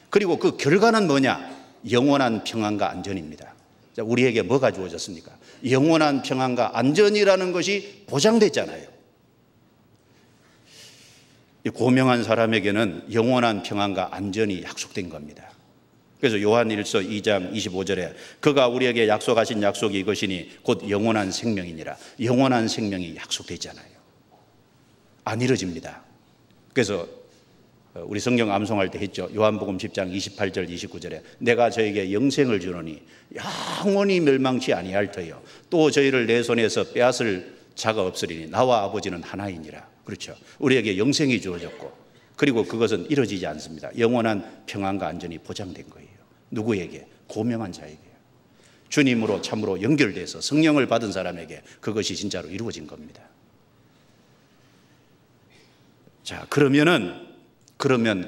그리고 그 결과는 뭐냐? 영원한 평안과 안전입니다. 자, 우리에게 뭐가 주어졌습니까? 영원한 평안과 안전이라는 것이 보장됐잖아요. 고명한 사람에게는 영원한 평안과 안전이 약속된 겁니다. 그래서 요한일서 2장 25절에 그가 우리에게 약속하신 약속이 이것이니 곧 영원한 생명이니라. 영원한 생명이 약속됐잖아요. 안 이루어집니다. 그래서 우리 성경 암송할 때 했죠. 요한복음 10장 28절 29절에 내가 저에게 영생을 주노니 영원히 멸망치 아니할 터요 또 저희를 내 손에서 빼앗을 자가 없으리니 나와 아버지는 하나이니라. 그렇죠. 우리에게 영생이 주어졌고, 그리고 그것은 이루어지지 않습니다. 영원한 평안과 안전이 보장된 거예요. 누구에게? 고명한 자에게. 주님으로 참으로 연결돼서 성령을 받은 사람에게 그것이 진짜로 이루어진 겁니다. 자, 그러면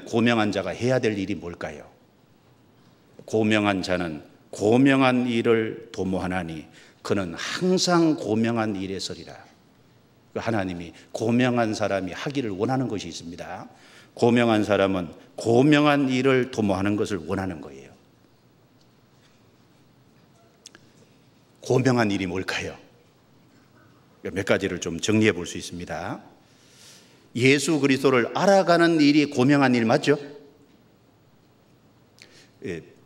고명한 자가 해야 될 일이 뭘까요? 고명한 자는 고명한 일을 도모하나니 그는 항상 고명한 일에 서리라. 하나님이 고명한 사람이 하기를 원하는 것이 있습니다. 고명한 사람은 고명한 일을 도모하는 것을 원하는 거예요. 고명한 일이 뭘까요? 몇 가지를 좀 정리해 볼 수 있습니다. 예수 그리스도를 알아가는 일이 고명한 일 맞죠?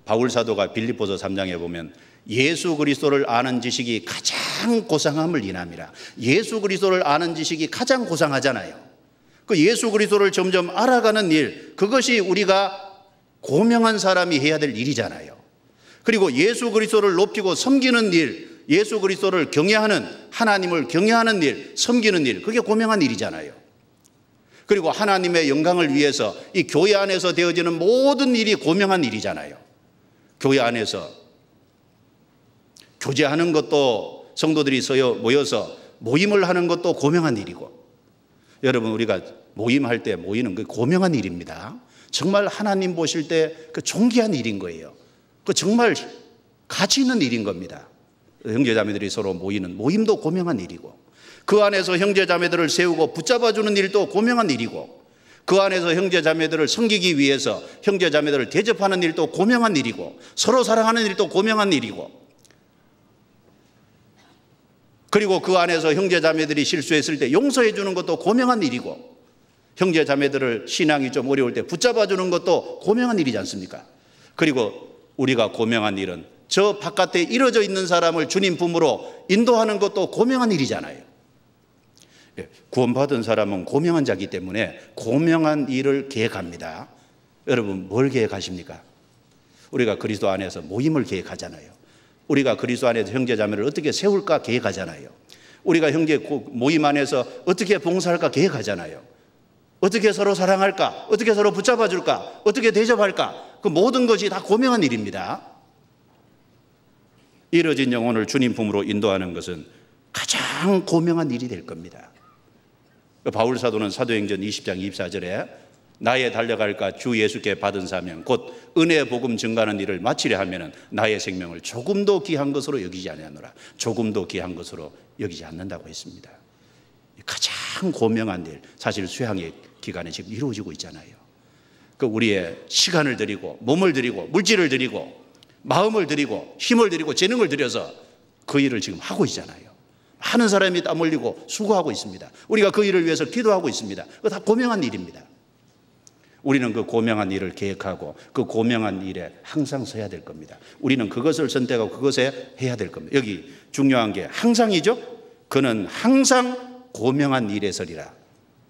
바울 사도가 빌립보서 3장에 보면 예수 그리스도를 아는 지식이 가장 고상함을 인함이라. 예수 그리스도를 아는 지식이 가장 고상하잖아요. 그 예수 그리스도를 점점 알아가는 일, 그것이 우리가 고명한 사람이 해야 될 일이잖아요. 그리고 예수 그리스도를 높이고 섬기는 일, 예수 그리스도를 경외하는, 하나님을 경외하는 일, 섬기는 일, 그게 고명한 일이잖아요. 그리고 하나님의 영광을 위해서 이 교회 안에서 되어지는 모든 일이 고명한 일이잖아요. 교회 안에서 교제하는 것도 성도들이 모여서 모임을 하는 것도 고명한 일이고, 여러분 우리가 모임할 때 모이는 그 고명한 일입니다. 정말 하나님 보실 때 그 존귀한 일인 거예요. 그 정말 가치 있는 일인 겁니다. 형제자매들이 서로 모이는 모임도 고명한 일이고, 그 안에서 형제자매들을 세우고 붙잡아주는 일도 고명한 일이고, 그 안에서 형제자매들을 섬기기 위해서 형제자매들을 대접하는 일도 고명한 일이고, 서로 사랑하는 일도 고명한 일이고, 그리고 그 안에서 형제자매들이 실수했을 때 용서해 주는 것도 고명한 일이고, 형제자매들을 신앙이 좀 어려울 때 붙잡아 주는 것도 고명한 일이지 않습니까? 그리고 우리가 고명한 일은 저 바깥에 이뤄져 있는 사람을 주님 품으로 인도하는 것도 고명한 일이잖아요. 구원받은 사람은 고명한 자이기 때문에 고명한 일을 계획합니다. 여러분 뭘 계획하십니까? 우리가 그리스도 안에서 모임을 계획하잖아요. 우리가 그리스도 안에서 형제자매를 어떻게 세울까 계획하잖아요. 우리가 형제 모임 안에서 어떻게 봉사할까 계획하잖아요. 어떻게 서로 사랑할까, 어떻게 서로 붙잡아줄까, 어떻게 대접할까, 그 모든 것이 다 고명한 일입니다. 이뤄진 영혼을 주님 품으로 인도하는 것은 가장 고명한 일이 될 겁니다. 바울 사도는 사도행전 20장 24절에 나의 달려갈까 주 예수께 받은 사명 곧 은혜의 복음 증가하는 일을 마치려 하면은 나의 생명을 조금도 귀한 것으로 여기지 아니하노라. 조금도 귀한 것으로 여기지 않는다고 했습니다. 가장 고명한 일, 사실 수양의 기간에 지금 이루어지고 있잖아요. 그 우리의 시간을 드리고 몸을 드리고 물질을 드리고 마음을 드리고 힘을 드리고 재능을 들여서 그 일을 지금 하고 있잖아요. 많은 사람이 땀 흘리고 수고하고 있습니다. 우리가 그 일을 위해서 기도하고 있습니다. 그거 다 고명한 일입니다. 우리는 그 고명한 일을 계획하고 그 고명한 일에 항상 서야 될 겁니다. 우리는 그것을 선택하고 그것에 해야 될 겁니다. 여기 중요한 게 항상이죠. 그는 항상 고명한 일에 서리라.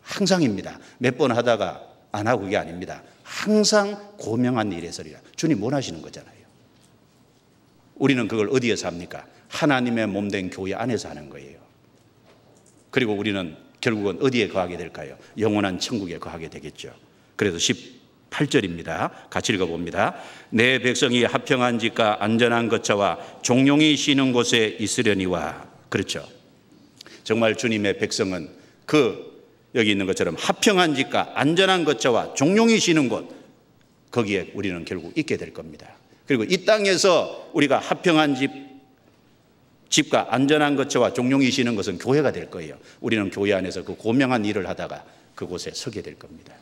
항상입니다. 몇 번 하다가 안 하고 그게 아닙니다. 항상 고명한 일에 서리라. 주님 원하시는 거잖아요. 우리는 그걸 어디에서 합니까? 하나님의 몸된 교회 안에서 하는 거예요. 그리고 우리는 결국은 어디에 거하게 될까요? 영원한 천국에 거하게 되겠죠. 그래서 18절입니다. 같이 읽어봅니다. 내 백성이 합평한 집과 안전한 거처와 종용이 쉬는 곳에 있으려니와. 그렇죠. 정말 주님의 백성은 여기 있는 것처럼 합평한 집과 안전한 거처와 종용이 쉬는 곳, 거기에 우리는 결국 있게 될 겁니다. 그리고 이 땅에서 우리가 합평한 집과 안전한 거처와 종용이 쉬는 것은 교회가 될 거예요. 우리는 교회 안에서 그 고명한 일을 하다가 그곳에 서게 될 겁니다.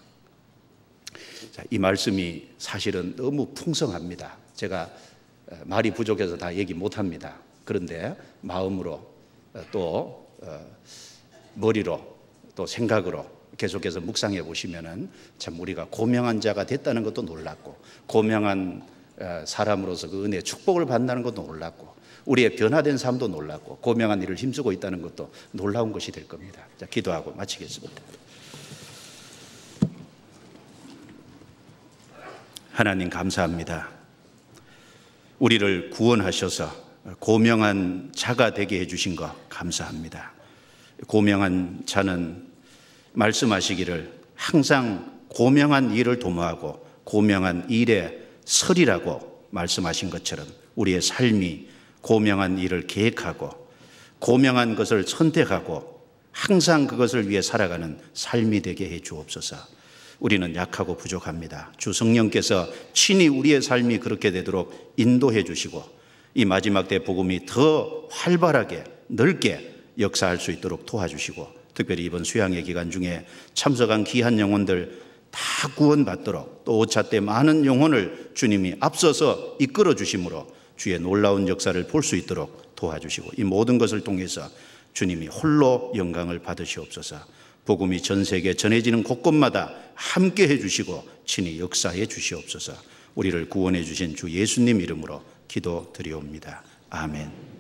자, 이 말씀이 사실은 너무 풍성합니다. 제가 말이 부족해서 다 얘기 못합니다. 그런데 마음으로 또 머리로 또 생각으로 계속해서 묵상해 보시면은 참 우리가 고명한 자가 됐다는 것도 놀랍고, 고명한 사람으로서 그 은혜의 축복을 받는다는 것도 놀랍고, 우리의 변화된 삶도 놀랍고, 고명한 일을 힘쓰고 있다는 것도 놀라운 것이 될 겁니다. 자, 기도하고 마치겠습니다. 하나님 감사합니다. 우리를 구원하셔서 고명한 자가 되게 해주신 것 감사합니다. 고명한 자는 말씀하시기를 항상 고명한 일을 도모하고 고명한 일에 서리라고 말씀하신 것처럼 우리의 삶이 고명한 일을 계획하고 고명한 것을 선택하고 항상 그것을 위해 살아가는 삶이 되게 해 주옵소서. 우리는 약하고 부족합니다. 주 성령께서 친히 우리의 삶이 그렇게 되도록 인도해 주시고 이 마지막 때 복음이 더 활발하게 넓게 역사할 수 있도록 도와주시고, 특별히 이번 수양의 기간 중에 참석한 귀한 영혼들 다 구원받도록, 또 5차 때 많은 영혼을 주님이 앞서서 이끌어 주심으로 주의 놀라운 역사를 볼 수 있도록 도와주시고, 이 모든 것을 통해서 주님이 홀로 영광을 받으시옵소서. 복음이 전 세계에 전해지는 곳곳마다 함께 해주시고 친히 역사해 주시옵소서. 우리를 구원해 주신 주 예수님 이름으로 기도드리옵니다. 아멘.